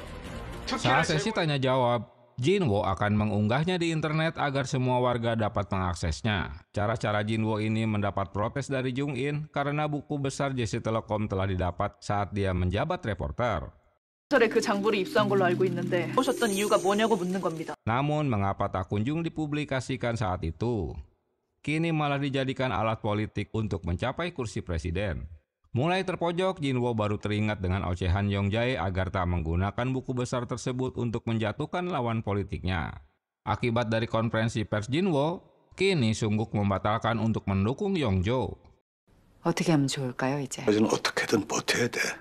Saat sesi tanya jawab, Jinwo akan mengunggahnya di internet agar semua warga dapat mengaksesnya. Cara-cara Jinwo ini mendapat protes dari Jung In karena buku besar JC Telekom telah didapat saat dia menjabat reporter. 절에 그 장부를 입수한 걸로 알고 있는데 오셨던 이유가 뭐냐고 묻는 겁니다. Namun mengapa tak kunjung dipublikasikan saat itu? Kini malah dijadikan alat politik untuk mencapai kursi presiden. Mulai terpojok, Jinwo baru teringat dengan ocehan Yongjae agar tak menggunakan buku besar tersebut untuk menjatuhkan lawan politiknya. Akibat dari konferensi pers Jinwo, kini Sungguk membatalkan untuk mendukung Yongjo. 어떻게 하면 좋을까요, 이제? 이제는 어떻게든 버텨야 돼.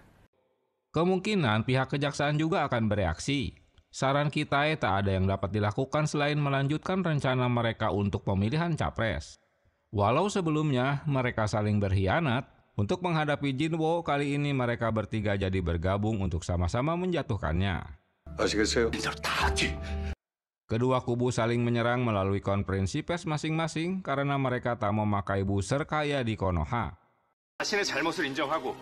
Kemungkinan pihak kejaksaan juga akan bereaksi. Saran Ki-tae tak ada yang dapat dilakukan selain melanjutkan rencana mereka untuk pemilihan capres. Walau sebelumnya mereka saling berkhianat, untuk menghadapi Jinwo, kali ini mereka bertiga jadi bergabung untuk sama-sama menjatuhkannya. Kedua kubu saling menyerang melalui konferensi pers masing-masing karena mereka tak memakai buzzer kaya di Konoha. 자신의 잘못을 인정하고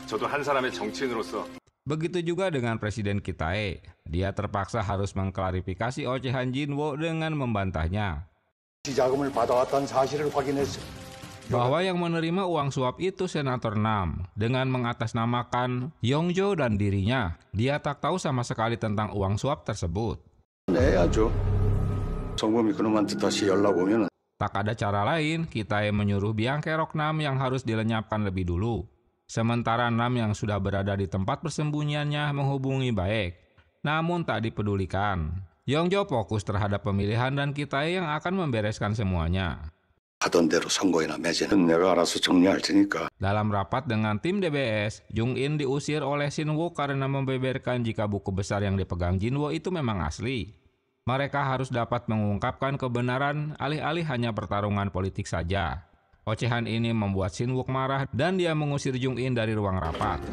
저도 한 사람의 정치인으로서. Begitu juga dengan Presiden Ki-tae. Dia terpaksa harus mengklarifikasi ocehan Jinwo dengan membantahnya. 자금을 받아왔다는 사실을 확인했어. Bahwa yang menerima uang suap itu Senator Nam dengan mengatasnamakan Yongjo dan dirinya. Dia tak tahu sama sekali tentang uang suap tersebut. 내야죠. 정범이 그놈한테 다시 연락 오면은. Tak ada cara lain, Ki-tae menyuruh biang kerok Nam yang harus dilenyapkan lebih dulu. Sementara Nam yang sudah berada di tempat persembunyiannya menghubungi Baek, namun tak dipedulikan. Yongjo fokus terhadap pemilihan dan Ki-tae yang akan membereskan semuanya. 하던 대로 선거이나 매제는 내가 알아서 정리할 테니까. Dalam rapat dengan tim DBS, Jung In diusir oleh Shin-woo karena membeberkan jika buku besar yang dipegang Jinwo itu memang asli. Mereka harus dapat mengungkapkan kebenaran alih-alih hanya pertarungan politik saja. Ocehan ini membuat Shin-woo marah dan dia mengusir Jung In dari ruang rapat.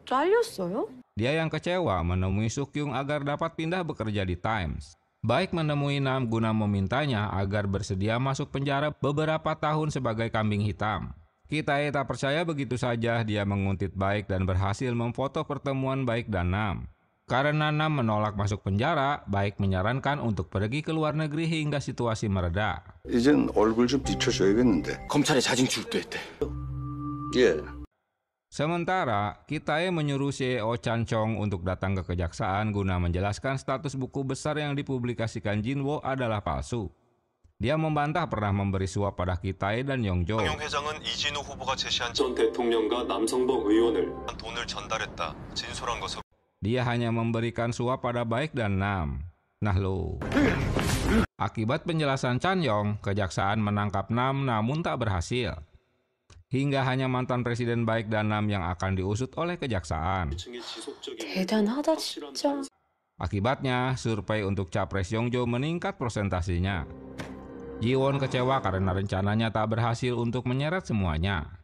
잘렸어요? Dia yang kecewa menemui Suk-kyung agar dapat pindah bekerja di Times. Baek menemui Nam guna memintanya agar bersedia masuk penjara beberapa tahun sebagai kambing hitam. Ki-tae tak percaya begitu saja dia menguntit Baek dan berhasil memfoto pertemuan Baek dan Nam. Karena Nam menolak masuk penjara, Baek menyarankan untuk pergi ke luar negeri hingga situasi mereda. 이젠 얼굴 좀 비춰줘야겠는데. 검찰에 자진 출두했대. 예. Sementara, Ki-tae menyuruh CEO Chan Chong untuk datang ke kejaksaan guna menjelaskan status buku besar yang dipublikasikan Jinwo adalah palsu. Dia membantah pernah memberi suap pada Ki-tae dan Yongjo. 황영 회장은 이진우 후보가 제시한 전 대통령과 남성동 의원을 돈을 전달했다. 진솔한 것으로. Dia hanya memberikan suap pada Baek dan Nam. Nah lo. Akibat penjelasan Chan Yong, kejaksaan menangkap Nam namun tak berhasil. Hingga hanya mantan Presiden Baek dan Nam yang akan diusut oleh kejaksaan. 대단하다 진짜. Akibatnya, survei untuk Capres Yongjo meningkat prosentasenya. Ji-won kecewa karena rencananya tak berhasil untuk menyeret semuanya.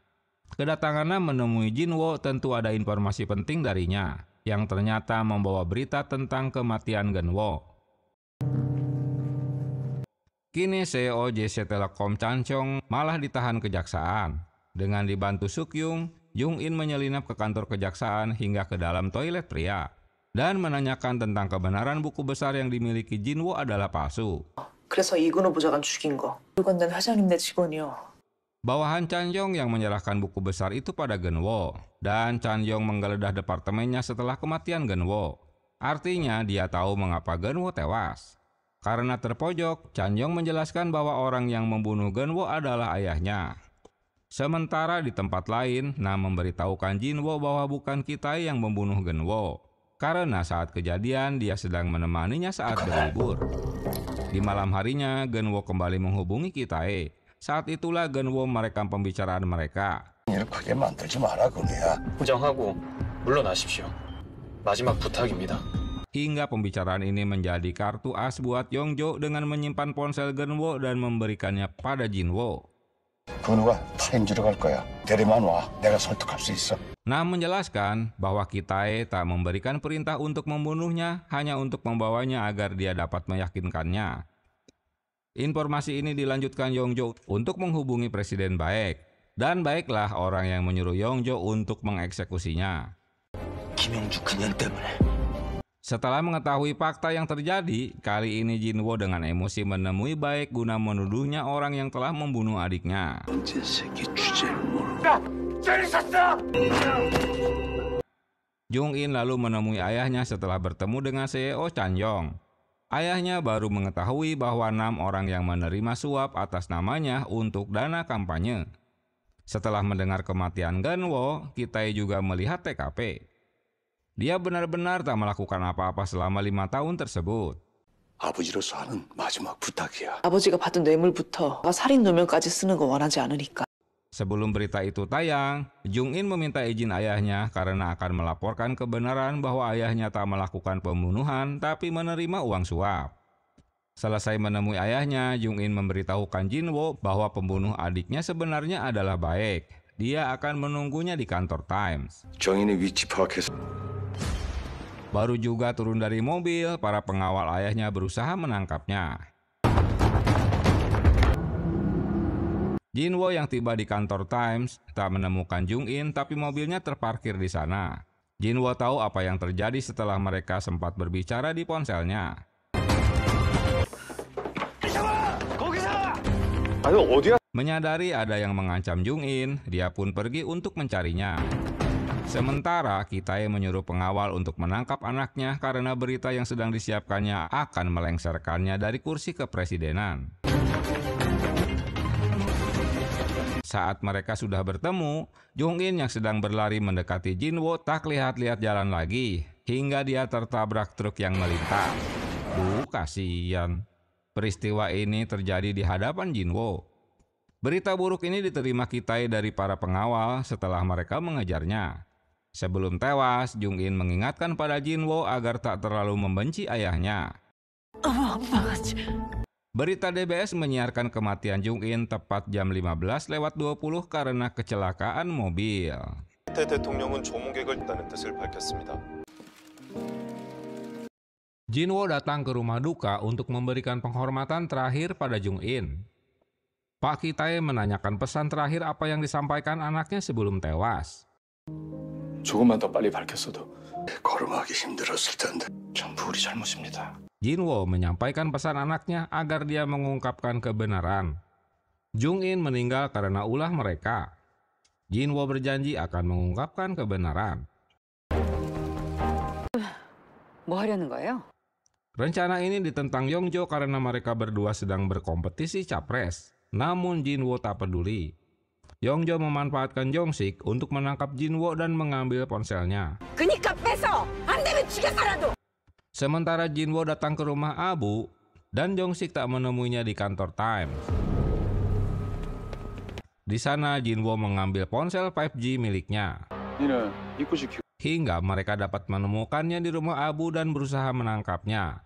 Kedatangan Nam menemui Jinwo tentu ada informasi penting darinya, yang ternyata membawa berita tentang kematian Genwo. Kini CEO JC Telekom Chan Chong malah ditahan kejaksaan. Dengan dibantu Sukyung, Jung In menyelinap ke kantor kejaksaan hingga ke dalam toilet pria dan menanyakan tentang kebenaran buku besar yang dimiliki Jinwo adalah palsu. 그래서 이근호 보좌관 죽인 거. 물건 낸 회장님네 직원이요. Bawahan Chan Yong yang menyerahkan buku besar itu pada Genwo, dan Chan Yong menggeledah departemennya setelah kematian Genwo. Artinya dia tahu mengapa Genwo tewas. Karena terpojok, Chan Yong menjelaskan bahwa orang yang membunuh Genwo adalah ayahnya. Sementara di tempat lain, Nam memberitahukan Jinwo bahwa bukan Kitai yang membunuh Genwo. Karena saat kejadian dia sedang menemaninya saat berlibur. Di malam harinya, Genwo kembali menghubungi Kitai. Saat itulah Genwo merekam pembicaraan mereka. 크게 만들지 마라, 근우야. 포장하고 물러나십시오. 마지막 부탁입니다. Hingga pembicaraan ini menjadi kartu as buat Yongjo dengan menyimpan ponsel Genwo dan memberikannya pada Jinwo. 근우가 타임즈로 갈 거야. 데리만 와. 내가 설득할 수 있어. Nam menjelaskan bahwa Kitai tak memberikan perintah untuk membunuhnya, hanya untuk membawanya agar dia dapat meyakinkannya. Informasi ini dilanjutkan Yongjo untuk menghubungi Presiden Baek, dan Baeklah orang yang menyuruh Yongjo untuk mengeksekusinya. 김영주 그년 때문에. Setelah mengetahui fakta yang terjadi, kali ini Jinwo dengan emosi menemui Baek guna menuduhnya orang yang telah membunuh adiknya. Jung In lalu menemui ayahnya setelah bertemu dengan CEO Chan Yong. Ayahnya baru mengetahui bahwa 6 orang yang menerima suap atas namanya untuk dana kampanye. Setelah mendengar kematian Genwo, Kitai juga melihat TKP. Dia benar-benar tak melakukan apa-apa selama 5 tahun tersebut. 아버지로서 하는 마지막 부탁이야. 아버지가 받은 뇌물부터 살인 누명까지 쓰는 거 원하지 않으니까. Sebelum berita itu tayang, Jung In meminta izin ayahnya karena akan melaporkan kebenaran bahwa ayahnya tak melakukan pembunuhan tapi menerima uang suap. Selesai menemui ayahnya, Jung In memberitahukan Jinwo bahwa pembunuh adiknya sebenarnya adalah Baek. Dia akan menunggunya di kantor Times. 정인의 위치 파악해서. Baru juga turun dari mobil, para pengawal ayahnya berusaha menangkapnya. Jinwo yang tiba di kantor Times tak menemukan Jung In, tapi mobilnya terparkir di sana. Jinwo tahu apa yang terjadi setelah mereka sempat berbicara di ponselnya. Menyadari ada yang mengancam Jung In, dia pun pergi untuk mencarinya. Sementara Kitai menyuruh pengawal untuk menangkap anaknya karena berita yang sedang disiapkannya akan melengsarkannya dari kursi kepresidenan. Saat mereka sudah bertemu, Jung In yang sedang berlari mendekati Jinwo tak lihat-lihat jalan lagi, hingga dia tertabrak truk yang melintas. Kasihan. Peristiwa ini terjadi di hadapan Jinwo. Berita buruk ini diterima Kitai dari para pengawal setelah mereka mengejarnya. Sebelum tewas, Jung In mengingatkan pada Jinwo agar tak terlalu membenci ayahnya. Berita DBS menyiarkan kematian Jung In tepat jam 15:20 karena kecelakaan mobil. 대통령은 조문객을 있다는 뜻을 밝혔습니다. Jinwo datang ke rumah duka untuk memberikan penghormatan terakhir pada Jung In. Pak Kitai menanyakan pesan terakhir apa yang disampaikan anaknya sebelum tewas. 조금만 더 빨리 밝혔어도 걸음하기 힘들었을 텐데 전부 우리 잘못입니다. Jinwo menyampaikan pesan anaknya agar dia mengungkapkan kebenaran. Jung In meninggal karena ulah mereka. Jinwo berjanji akan mengungkapkan kebenaran. 뭐 하려는 거예요? Rencana ini ditentang Yongjo karena mereka berdua sedang berkompetisi capres. Namun Jinwo tak peduli. Yongjo memanfaatkan Jongsik untuk menangkap Jinwo dan mengambil ponselnya. 그니까 뺏어! 안 되면 죽여서라도! Sementara Jinwo datang ke rumah Abu dan Jongsik tak menemuinya di kantor Times. Di sana Jinwo mengambil ponsel 5G miliknya. Hingga mereka dapat menemukannya di rumah Abu dan berusaha menangkapnya.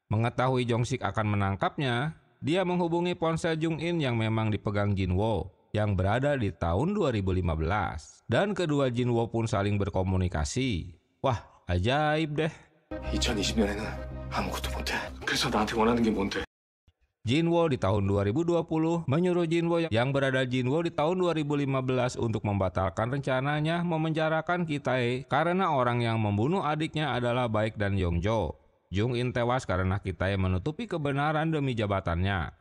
Mengetahui Jongsik akan menangkapnya, dia menghubungi ponsel Jung In yang memang dipegang Jinwo, yang berada di tahun 2015. Dan kedua Jinwo pun saling berkomunikasi. Wah, ajaib deh. 2020년에는 아무것도 못해. 그래서 나한테 원하는 게 뭔데? Jinwoo di tahun 2020 menyuruh Jinwoo yang berada Jinwoo di tahun 2015 untuk membatalkan rencananya memenjarakan Ki-tae karena orang yang membunuh adiknya adalah Baek dan Yongjo. Jung-in tewas karena Ki-tae menutupi kebenaran demi jabatannya.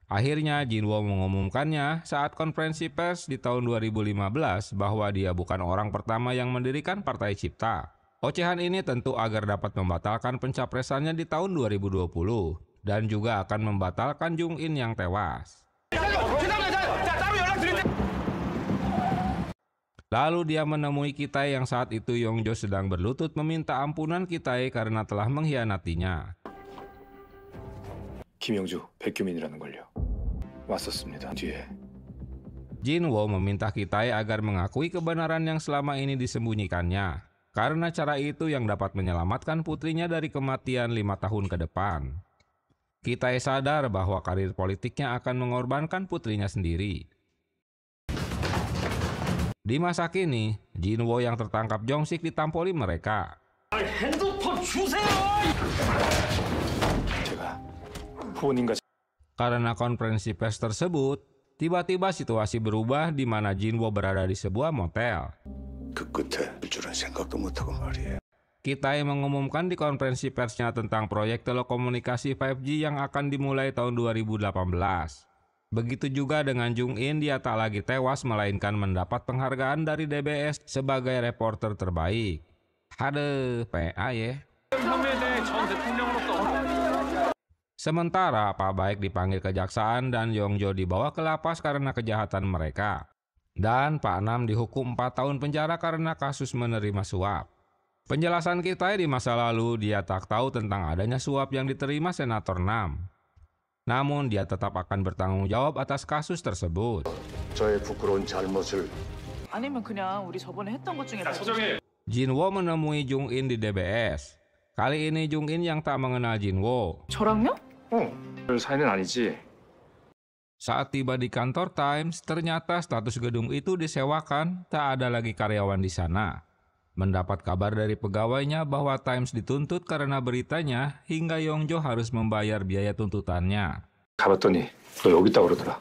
Akhirnya Jinwoo mengumumkannya saat konferensi pers di tahun 2015 bahwa dia bukan orang pertama yang mendirikan Partai Cipta. Ocehan ini tentu agar dapat membatalkan pencapresannya di tahun 2020 dan juga akan membatalkan Jung-in yang tewas. Lalu dia menemui Ki-tae yang saat itu Yongjo sedang berlutut meminta ampunan Ki-tae karena telah mengkhianatinya. 김영주, 백규민이라는 걸요. 왔었습니다. 뒤에. Jinwoo meminta Ki-tae agar mengakui kebenaran yang selama ini disembunyikannya, karena cara itu yang dapat menyelamatkan putrinya dari kematian 5 tahun ke depan. Ki-tae sadar bahwa karir politiknya akan mengorbankan putrinya sendiri. Di masa kini, Jinwoo yang tertangkap Jong-sik ditampoli mereka. 핸드폰 주세요! Karena konferensi pers tersebut, tiba-tiba situasi berubah di mana Jinwoo berada di sebuah motel. 그 끝에 줄은 생각도 못하고 말이에요. Ki-tae mengumumkan di konferensi persnya tentang proyek telekomunikasi 5G yang akan dimulai tahun 2018. Begitu juga dengan Jung-in, dia tak lagi tewas melainkan mendapat penghargaan dari DBS sebagai reporter terbaik. Haduh, PA ya. Sementara Pak Baek dipanggil kejaksaan dan Yongjo dibawa ke lapas karena kejahatan mereka. Dan Pak Nam dihukum 4 tahun penjara karena kasus menerima suap. Penjelasan Ki-tae di masa lalu, dia tak tahu tentang adanya suap yang diterima Senator Nam. Namun dia tetap akan bertanggung jawab atas kasus tersebut. 저의 부끄러운 잘못을 아니면 그냥 우리 저번에 했던 것 중에 Jinwoo menemui Jung-in di DBS. Kali ini Jung-in yang tak mengenal Jinwoo. 저랑요? 사이는 아니지. Saat tiba di kantor Times, ternyata status gedung itu disewakan, tak ada lagi karyawan di sana. Mendapat kabar dari pegawainya bahwa Times dituntut karena beritanya, hingga Yongjo harus membayar biaya tuntutannya. 가봤더니 너 여기 있다고 그러더라.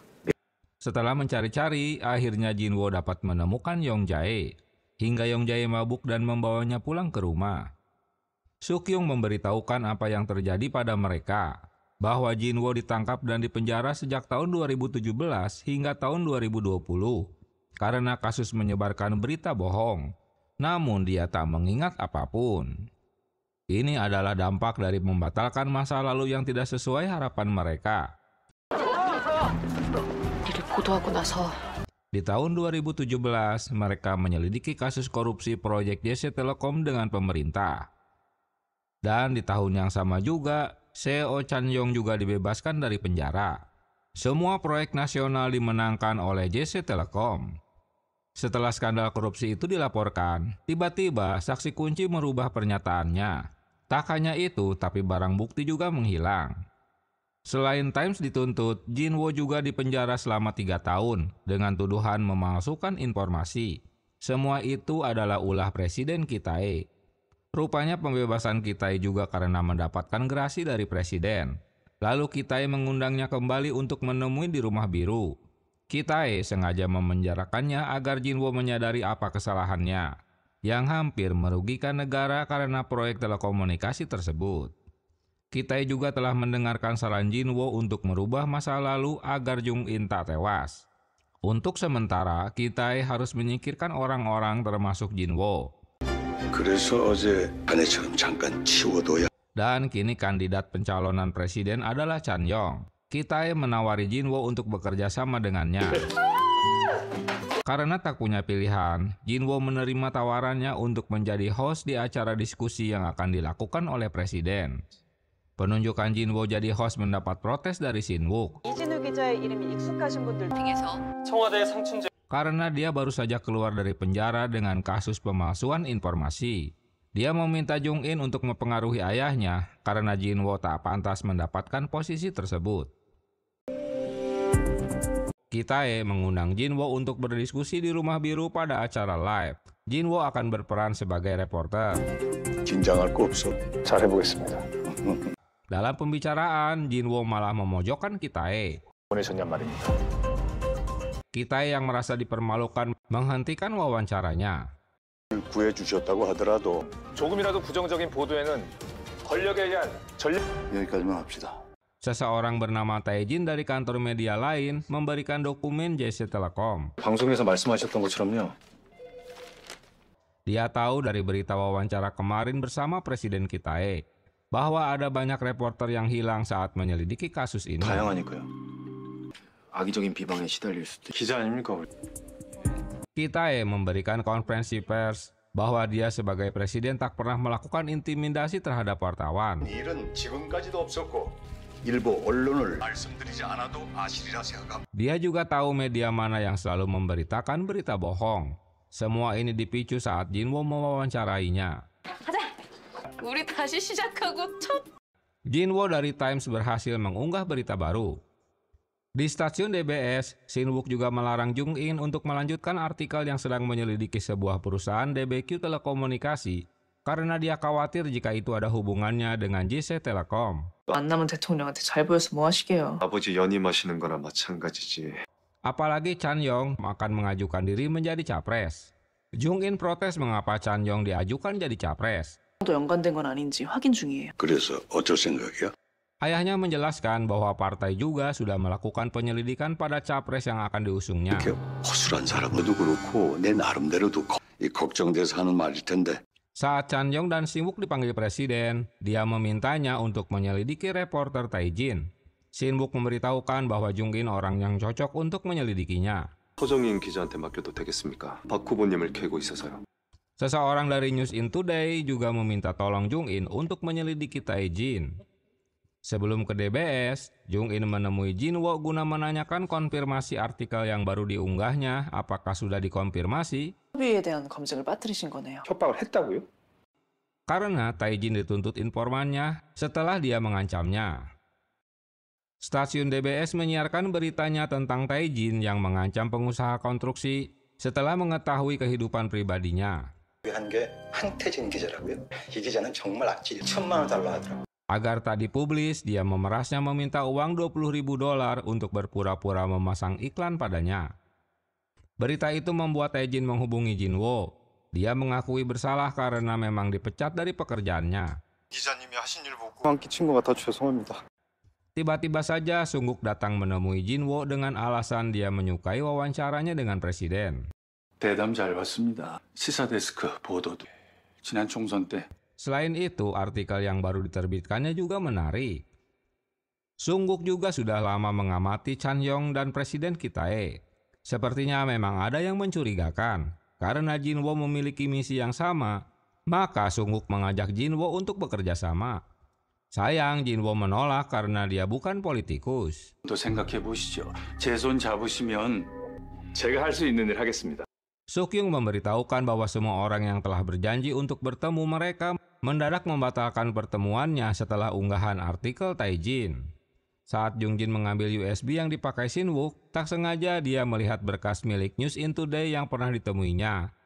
Setelah mencari-cari, akhirnya Jinwoo dapat menemukan Yongjae. Hingga Yongjae mabuk dan membawanya pulang ke rumah. Sukyung memberitahukan apa yang terjadi pada mereka, bahwa Jinwoo ditangkap dan dipenjara sejak tahun 2017 hingga tahun 2020 karena kasus menyebarkan berita bohong. Namun dia tak mengingat apapun. Ini adalah dampak dari membatalkan masa lalu yang tidak sesuai harapan mereka. Di tahun 2017, mereka menyelidiki kasus korupsi proyek JC Telekom dengan pemerintah. Dan di tahun yang sama juga, CEO Chan Yong juga dibebaskan dari penjara. Semua proyek nasional dimenangkan oleh JC Telekom. Setelah skandal korupsi itu dilaporkan, tiba-tiba saksi kunci merubah pernyataannya. Tak hanya itu, tapi barang bukti juga menghilang. Selain Times dituntut, Jinwoo juga dipenjara selama 3 tahun dengan tuduhan memalsukan informasi. Semua itu adalah ulah Presiden Ki-tae. Rupanya pembebasan Ki-tae juga karena mendapatkan gerasi dari Presiden. Lalu Ki-tae mengundangnya kembali untuk menemui di Rumah Biru. Ki-tae sengaja memenjarakannya agar Jinwoo menyadari apa kesalahannya, yang hampir merugikan negara karena proyek telekomunikasi tersebut. Ki-tae juga telah mendengarkan saran Jinwoo untuk merubah masa lalu agar Jung-in tak tewas. Untuk sementara, Ki-tae harus menyingkirkan orang-orang termasuk Jinwoo. 그래서 어제 아내처럼 잠깐 치워둬야. Dan kini kandidat pencalonan presiden adalah Chan Yong. Ki-tae menawari Jinwoo untuk bekerja sama dengannya. Karena tak punya pilihan, Jinwoo menerima tawarannya untuk menjadi host di acara diskusi yang akan dilakukan oleh presiden. Penunjukan Jinwoo jadi host mendapat protes dari Shin-wook. 이진우 기자의 이름이 익숙하신 분들 중에서 청와대 상춘재 Karena dia baru saja keluar dari penjara dengan kasus pemalsuan informasi. Dia meminta Jung-in untuk mempengaruhi ayahnya karena Jinwoo tak pantas mendapatkan posisi tersebut. Kitae mengundang Jinwo untuk berdiskusi di Rumah Biru pada acara live. Jinwo akan berperan sebagai reporter. 긴장할 거 없어. 잘해보겠습니다. Dalam pembicaraan, Jinwo malah memojokkan Kitae. 보내셨냔 말입니다. Kitae yang merasa dipermalukan menghentikan wawancaranya. 구해주셨다고 하더라도 조금이라도 부정적인 보도에는 권력에 의한 전략... 여기까지만 합시다. Seseorang bernama Tae-jin dari kantor media lain memberikan dokumen JC Telekom. 방송에서 말씀하셨던 것처럼요. Dia tahu dari berita wawancara kemarin bersama Presiden Kitae bahwa ada banyak reporter yang hilang saat menyelidiki kasus ini. 다양하니까요. 악의적인 비방에 시달릴 수도. 기자 아닙니까? Kitae memberikan konferensi pers bahwa dia sebagai presiden tak pernah melakukan intimidasi terhadap wartawan. 일은 지금까지도 없었고 일부 언론을 말씀드리지 않아도 아시리라 생각합니다. Dia juga tahu media mana yang selalu memberitakan berita bohong. Semua ini dipicu saat Jinwo mewawancarainya. 가자. 우리 다시 시작하고 첫. Jinwo dari Times berhasil mengunggah berita baru. Di stasiun DBS, Shin-wook juga melarang Jung-in untuk melanjutkan artikel yang sedang menyelidiki sebuah perusahaan DBQ telekomunikasi karena dia khawatir jika itu ada hubungannya dengan JC Telekom. 만나면 대통령한테 잘 보여서 뭐 하시게요? 아버지 연임하시는 거나 마찬가지지. Apalagi Chan-yong akan mengajukan diri menjadi capres. Jung-in protes mengapa Chan-yong diajukan jadi capres. 또 연관된 건 아닌지 확인 중이에요. 그래서 어쩔 생각이야? Ayahnya menjelaskan bahwa partai juga sudah melakukan penyelidikan pada capres yang akan diusungnya. 허술한 사람도 그렇고 내 나름대로도 걱정돼서 하는 말일 텐데. Saat Chan-yong dan Shin-wook dipanggil presiden, dia memintanya untuk menyelidiki reporter Tae-jin. Shin-wook memberitahukan bahwa Jung-in orang yang cocok untuk menyelidikinya. 서정인 기자한테 맡겨도 되겠습니까? 박 후보님을 캐고 있어서요. Seseorang dari News In Today juga meminta tolong Jung-in untuk menyelidiki Tae-jin. Sebelum ke DBS, Jung-in menemui Jinwo guna menanyakan konfirmasi artikel yang baru diunggahnya apakah sudah dikonfirmasi. 협의에 대한 검증을 빠뜨리신 거네요. 협박을 했다고요? Karena Tae-jin dituntut informannya setelah dia mengancamnya. Stasiun DBS menyiarkan beritanya tentang Tae-jin yang mengancam pengusaha konstruksi setelah mengetahui kehidupan pribadinya. 한 게 황태진 기자라고요? 이 기자는 정말 악질이 1,000만 원 달라 하더라고요. Agar tak dipublis, dia memerasnya meminta uang $20.000 untuk berpura-pura memasang iklan padanya. Berita itu membuat Tae-jin menghubungi Jinwo. Dia mengakui bersalah karena memang dipecat dari pekerjaannya. 기자님이 하신 일 보고 안 끼친 것 같아 죄송합니다. Tiba-tiba saja Sung-guk datang menemui Jinwo dengan alasan dia menyukai wawancaranya dengan presiden. 대담 잘 봤습니다. 시사데스크 보도도 지난 총선 때. Selain itu, artikel yang baru diterbitkannya juga menarik. Sung-guk juga sudah lama mengamati Chan-yong dan Presiden Kitae. Sepertinya memang ada yang mencurigakan. Karena Jinwo memiliki misi yang sama, maka Sung-guk mengajak Jinwo untuk bekerja sama. Sayang, Jinwo menolak karena dia bukan politikus. 또 생각해 보시죠. 제 손 잡으시면 제가 할 수 있는 일 하겠습니다. Suk-yung memberitahukan bahwa semua orang yang telah berjanji untuk bertemu mereka mendadak membatalkan pertemuannya setelah unggahan artikel Tae-jin. Saat Jung-jin mengambil USB yang dipakai Shin-wook, tak sengaja dia melihat berkas milik News In Today yang pernah ditemuinya.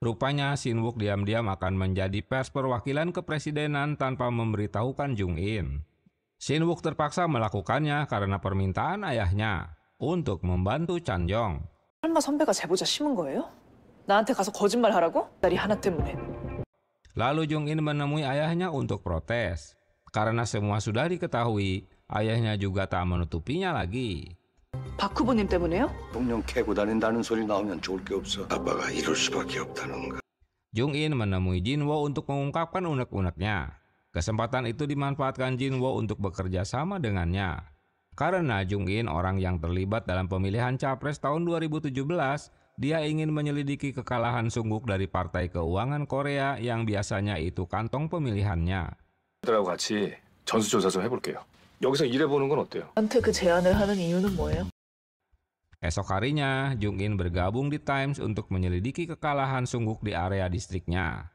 Rupanya Shin-wook diam-diam akan menjadi pers perwakilan kepresidenan tanpa memberitahukan Jung-in. Shin-wook terpaksa melakukannya karena permintaan ayahnya untuk membantu Chan-yong. 설마 선배가 제보자 심은 거예요? 나한테 가서 거짓말 하라고? 딸이 하나 때문에. Lalu Jung-in menemui ayahnya untuk protes. Karena semua sudah diketahui, ayahnya juga tak menutupinya lagi. 박 후보님 때문에요? 대통령 캐고 다닌다는 소리 나오면 좋을 게 없어. 아빠가 이럴 수밖에 없다는 거. Jung-in menemui Jinwo untuk mengungkapkan unek-uneknya. Kesempatan itu dimanfaatkan Jinwo untuk bekerja sama dengannya. Karena Jung-in orang yang terlibat dalam pemilihan capres tahun 2017, dia ingin menyelidiki kekalahan Sung-guk dari Partai Keuangan Korea yang biasanya itu kantong pemilihannya. 들하고 같이 전수조사 좀 해볼게요. 여기서 일해보는 건 어때요? 저한테 그 제안을 하는 이유는 뭐예요? Esok harinya, Jung-in bergabung di Times untuk menyelidiki kekalahan Sung-guk di area distriknya.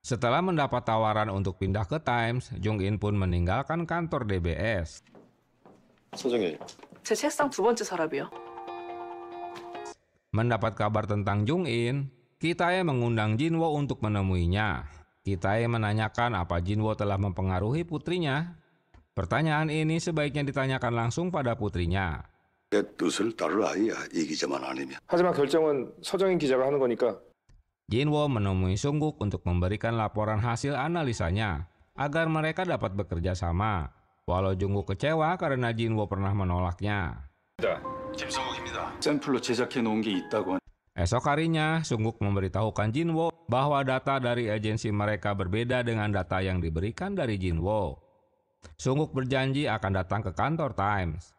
Setelah mendapat tawaran untuk pindah ke Times, Jung In pun meninggalkan kantor DBS. 서정희. 제 책상 두 번째 서랍이요. Mendapat kabar tentang Jung In, Kitae mengundang Jinwo untuk menemuinya. Kitae menanyakan apa Jinwo telah mempengaruhi putrinya. Pertanyaan ini sebaiknya ditanyakan langsung pada putrinya. 내 뜻을 따를 아이야, 이 기자만 아니면. 하지만 결정은 서정인 기자가 하는 거니까. Jinwo menemui Sungguk untuk memberikan laporan hasil analisanya agar mereka dapat bekerja sama. Walau Jungkook kecewa karena Jinwo pernah menolaknya. 김성욱입니다. 샘플로 제작해 놓은 게 있다고. Esok harinya, Sungguk memberitahukan Jinwo bahwa data dari agensi mereka berbeda dengan data yang diberikan dari Jinwo. Sungguk berjanji akan datang ke kantor Times.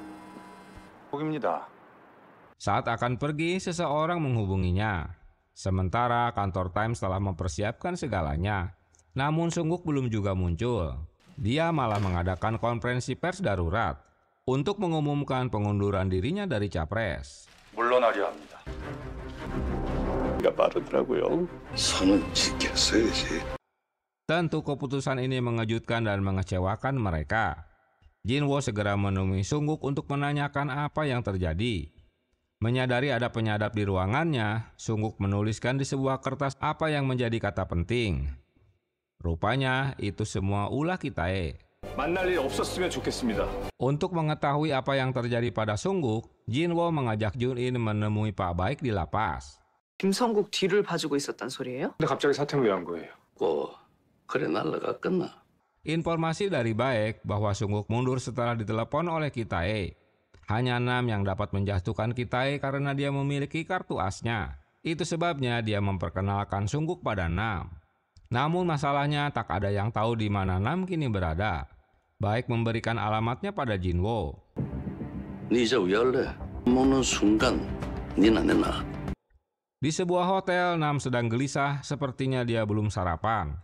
Saat akan pergi, seseorang menghubunginya. Sementara kantor Times telah mempersiapkan segalanya. Namun Sungguk belum juga muncul. Dia malah mengadakan konferensi pers darurat untuk mengumumkan pengunduran dirinya dari capres. 물러나려 합니다. 빠르더라고요. 선은 지켰어야지. Tentu keputusan ini mengejutkan dan mengecewakan mereka. Jinwo segera menemui Sungguk untuk menanyakan apa yang terjadi. Menyadari ada penyadap di ruangannya, Sungguk menuliskan di sebuah kertas apa yang menjadi kata penting. Rupanya itu semua ulah Kitae. 만날 일 없었으면 좋겠습니다. Untuk mengetahui apa yang terjadi pada Sungguk, Jinwo mengajak Jung In menemui Pak Baik di lapas. 김성국 뒤를 봐주고 있었단 소리예요? 근데 갑자기 사퇴를 왜 한 거예요? 그래 날라가 끝나. Informasi dari Baek bahwa Sungguk mundur setelah ditelepon oleh Kitae. Hanya Nam yang dapat menjatuhkan Kitae karena dia memiliki kartu asnya. Itu sebabnya dia memperkenalkan Sungguk pada Nam. Namun masalahnya tak ada yang tahu di mana Nam kini berada. Baek memberikan alamatnya pada Jinwo. 네 이제 왜 할래? 먹는 순간 니나 내나. Di sebuah hotel, Nam sedang gelisah, sepertinya dia belum sarapan.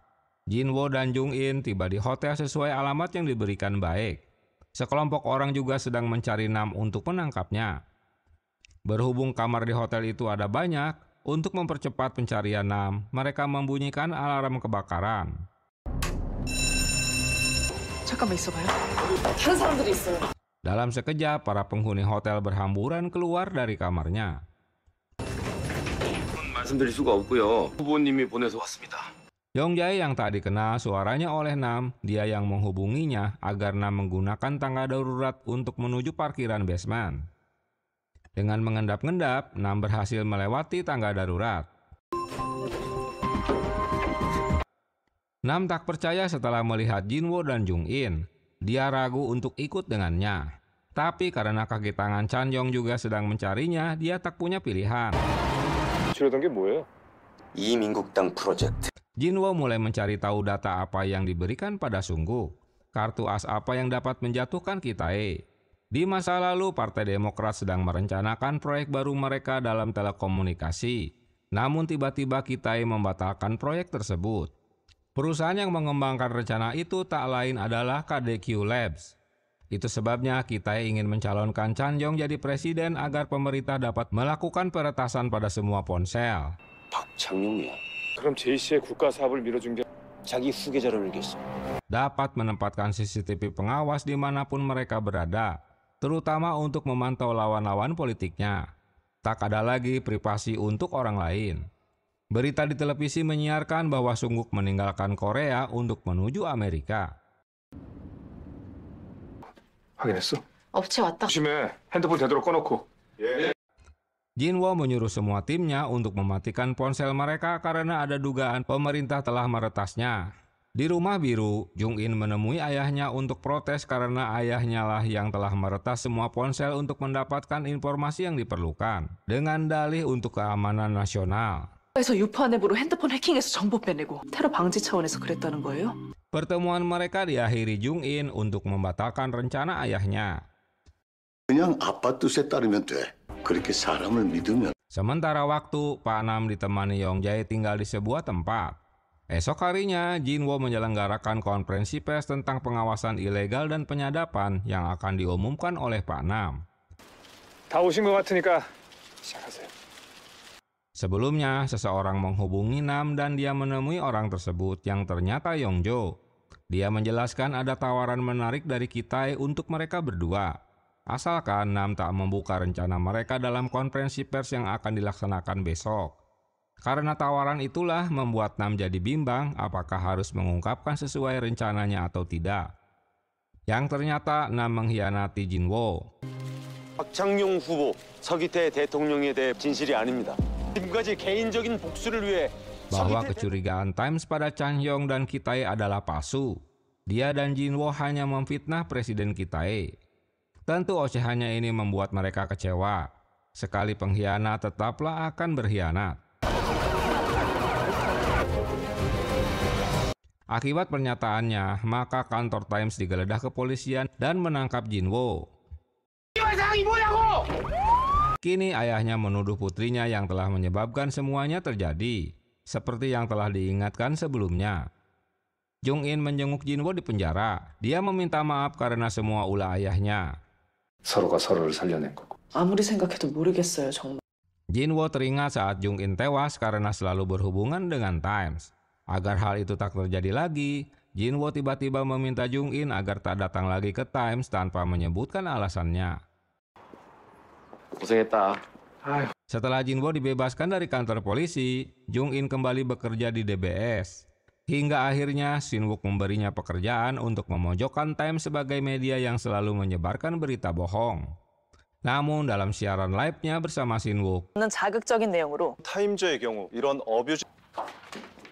Jinwo dan Jung In tiba di hotel sesuai alamat yang diberikan Baek. Sekelompok orang juga sedang mencari Nam untuk menangkapnya. Berhubung kamar di hotel itu ada banyak, untuk mempercepat pencarian Nam, mereka membunyikan alarm kebakaran. 잠깐만 있어봐요. 다른 사람들이 있어요. Dalam sekejap, para penghuni hotel berhamburan keluar dari kamarnya. 말씀드릴 수가 없고요. 후보님이 보내서 왔습니다. Yongjae yang tak dikenal suaranya oleh Nam, dia yang menghubunginya agar Nam menggunakan tangga darurat untuk menuju parkiran basement. Dengan mengendap-endap, Nam berhasil melewati tangga darurat. Nam tak percaya setelah melihat Jinwo dan Jung In. Dia ragu untuk ikut dengannya. Tapi karena kaki tangan Chan Yong juga sedang mencarinya, dia tak punya pilihan. 주려던 게 뭐예요? 이민국당 프로젝트. Jinwo mulai mencari tahu data apa yang diberikan pada Sungguk. Kartu as apa yang dapat menjatuhkan Kitae. Di masa lalu, Partai Demokrat sedang merencanakan proyek baru mereka dalam telekomunikasi. Namun tiba-tiba Kitae membatalkan proyek tersebut. Perusahaan yang mengembangkan rencana itu tak lain adalah KDQ Labs. Itu sebabnya Kitae ingin mencalonkan Chan Yong jadi presiden agar pemerintah dapat melakukan peretasan pada semua ponsel. 박창용이야. 그럼 제이 씨의 국가 사업을 밀어준 게 자기 후계자를 밀겠어. Dapat menempatkan CCTV pengawas dimanapun mereka berada, terutama untuk memantau lawan-lawan politiknya. Tak ada lagi privasi untuk orang lain. Berita di televisi menyiarkan bahwa Sungguk meninggalkan Korea untuk menuju Amerika. 확인했어? 업체 왔다. 조심해. 핸드폰 되도록 꺼놓고. Jinwo menyuruh semua timnya untuk mematikan ponsel mereka karena ada dugaan pemerintah telah meretasnya. Di rumah biru, Jung In menemui ayahnya untuk protes karena ayahnya lah yang telah meretas semua ponsel untuk mendapatkan informasi yang diperlukan dengan dalih untuk keamanan nasional. 그래서 유포한 앱으로 핸드폰 해킹해서 정보 빼내고 테러 방지 차원에서 그랬다는 거예요? Pertemuan mereka diakhiri Jung In untuk membatalkan rencana ayahnya. 그냥 아빠 뜻에 따르면 돼. 그렇게 사람을 믿으면. Sementara waktu, Pak Nam ditemani Yongjae tinggal di sebuah tempat. Esok harinya, Jinwo menyelenggarakan konferensi pers tentang pengawasan ilegal dan penyadapan yang akan diumumkan oleh Pak Nam. 다 오신 것 같으니까 시작하세요. Sebelumnya, seseorang menghubungi Nam dan dia menemui orang tersebut yang ternyata Yongjo. Dia menjelaskan ada tawaran menarik dari Ki-tae untuk mereka berdua. Asalkan Nam tak membuka rencana mereka dalam konferensi pers yang akan dilaksanakan besok. Karena tawaran itulah membuat Nam jadi bimbang apakah harus mengungkapkan sesuai rencananya atau tidak. Yang ternyata Nam mengkhianati Jinwo. 박창용 후보 서기태 대통령에 대해 진실이 아닙니다. 지금까지 개인적인 복수를 위해 bahwa kecurigaan Times pada Chanhyong dan Ki-tae adalah palsu. Dia dan Jinwo hanya memfitnah Presiden Ki-tae. Tentu ocehannya ini membuat mereka kecewa. Sekali pengkhianat tetaplah akan berkhianat. Akibat pernyataannya, maka kantor Times digeledah kepolisian dan menangkap Jinwo. Kini ayahnya menuduh putrinya yang telah menyebabkan semuanya terjadi, seperti yang telah diingatkan sebelumnya. Jung-in menjenguk Jinwo di penjara. Dia meminta maaf karena semua ulah ayahnya. 서로가 서로를 살려낸 거고. 아무리 생각해도 모르겠어요, 정말. Jinwo teringat saat Jung-in tewas karena selalu berhubungan dengan Times. Agar hal itu tak terjadi lagi, Jinwo tiba-tiba meminta Jung-in agar tak datang lagi ke Times tanpa menyebutkan alasannya. 고생했다. Setelah Jinwo dibebaskan dari kantor polisi, Jung-in kembali bekerja di DBS. Hingga akhirnya Shin-wook memberinya pekerjaan untuk memojokkan Times sebagai media yang selalu menyebarkan berita bohong. Namun dalam siaran live-nya bersama Shin-wook, 자극적인 내용으로 타임즈의 경우 이런 어뷰즈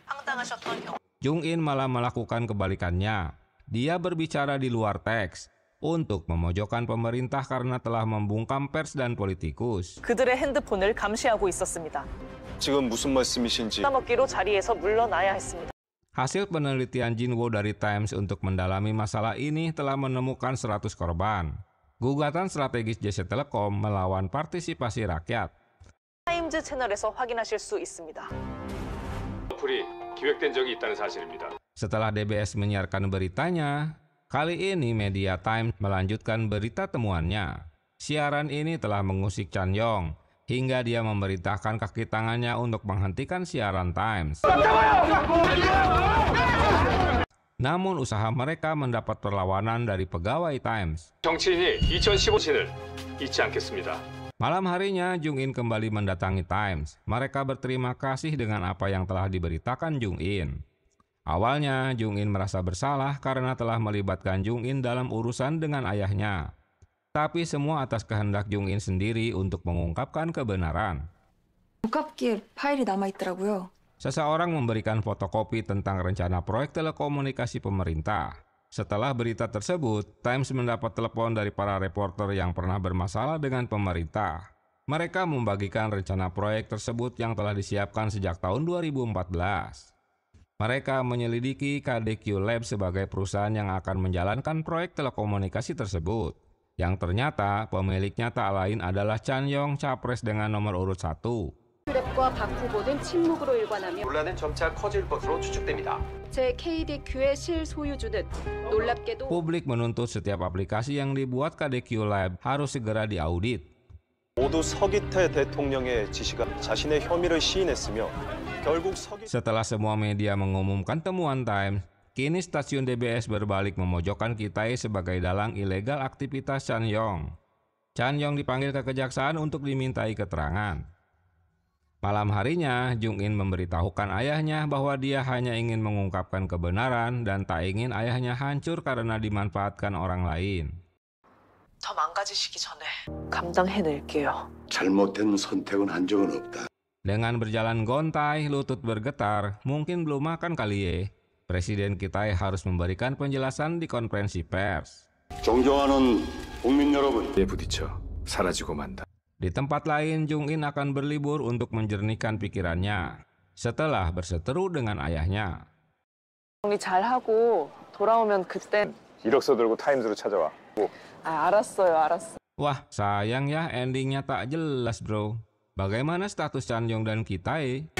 황당하셨던 경우 Jung-in malah melakukan kebalikannya. Dia berbicara di luar teks untuk memojokkan pemerintah karena telah membungkam pers dan politikus. 그들의 핸드폰을 감시하고 있었습니다. 지금 무슨 말씀이신지 먹기로 자리에서 물러나야 했습니다. Hasil penelitian Jinwo dari Times untuk mendalami masalah ini telah menemukan 100 korban. Gugatan strategis JC Telekom melawan partisipasi rakyat. 타임즈 채널에서 확인하실 수 있습니다. 어플이 기획된 적이 있다는 사실입니다. Setelah DBS menyiarkan beritanya, kali ini media Times melanjutkan berita temuannya. Siaran ini telah mengusik Chanyeong hingga dia memerintahkan kaki tangannya untuk menghentikan siaran Times. Namun usaha mereka mendapat perlawanan dari pegawai Times. 정치인이 2015년을 잊지 않겠습니다. Malam harinya, Jung-in kembali mendatangi Times. Mereka berterima kasih dengan apa yang telah diberitakan Jung-in. Awalnya, Jung-in merasa bersalah karena telah melibatkan Jung-in dalam urusan dengan ayahnya. Tapi semua atas kehendak Jung-in sendiri untuk mengungkapkan kebenaran. 복합기에 파일이 남아있더라고요. Seseorang memberikan fotokopi tentang rencana proyek telekomunikasi pemerintah. Setelah berita tersebut, Times mendapat telepon dari para reporter yang pernah bermasalah dengan pemerintah. Mereka membagikan rencana proyek tersebut yang telah disiapkan sejak tahun 2014. Mereka menyelidiki KDQ Lab sebagai perusahaan yang akan menjalankan proyek telekomunikasi tersebut. Yang ternyata pemiliknya tak lain adalah Chanyeong, capres dengan nomor urut 1. 랩과 박 후보는 침묵으로 일관하며 논란은 점차 커질 것으로 추측됩니다. 제 KDQ의 실소유주는 놀랍게도 Publik menuntut setiap aplikasi yang dibuat KDQ Lab harus segera diaudit. 모두 서기태 대통령의 지시가 자신의 혐의를 시인했으며 결국 Setelah semua media mengumumkan temuan Times, kini stasiun DBS berbalik memojokkan Ki-tae sebagai dalang ilegal aktivitas Chanyeong. Chanyeong dipanggil ke kejaksaan untuk dimintai keterangan. Malam harinya, Jung-in memberitahukan ayahnya bahwa dia hanya ingin mengungkapkan kebenaran dan tak ingin ayahnya hancur karena dimanfaatkan orang lain. 더 망가지시기 전에 감당해낼게요. 잘못된 선택은 한 적은 없다. Dengan berjalan gontai, lutut bergetar, mungkin belum makan kali ye. Presiden Ki-tae harus memberikan penjelasan di konferensi pers. 존경하는 국민 여러분, 부딪혀 사라지고 만다. Di tempat lain, Jung-in akan berlibur untuk menjernihkan pikirannya setelah berseteru dengan ayahnya. 정리 잘하고 돌아오면 그때 이력서 들고 타임즈로 찾아와. 알았어요. Wah, sayang ya endingnya tak jelas bro. Bagaimana status Chanyeong dan Ki-tae?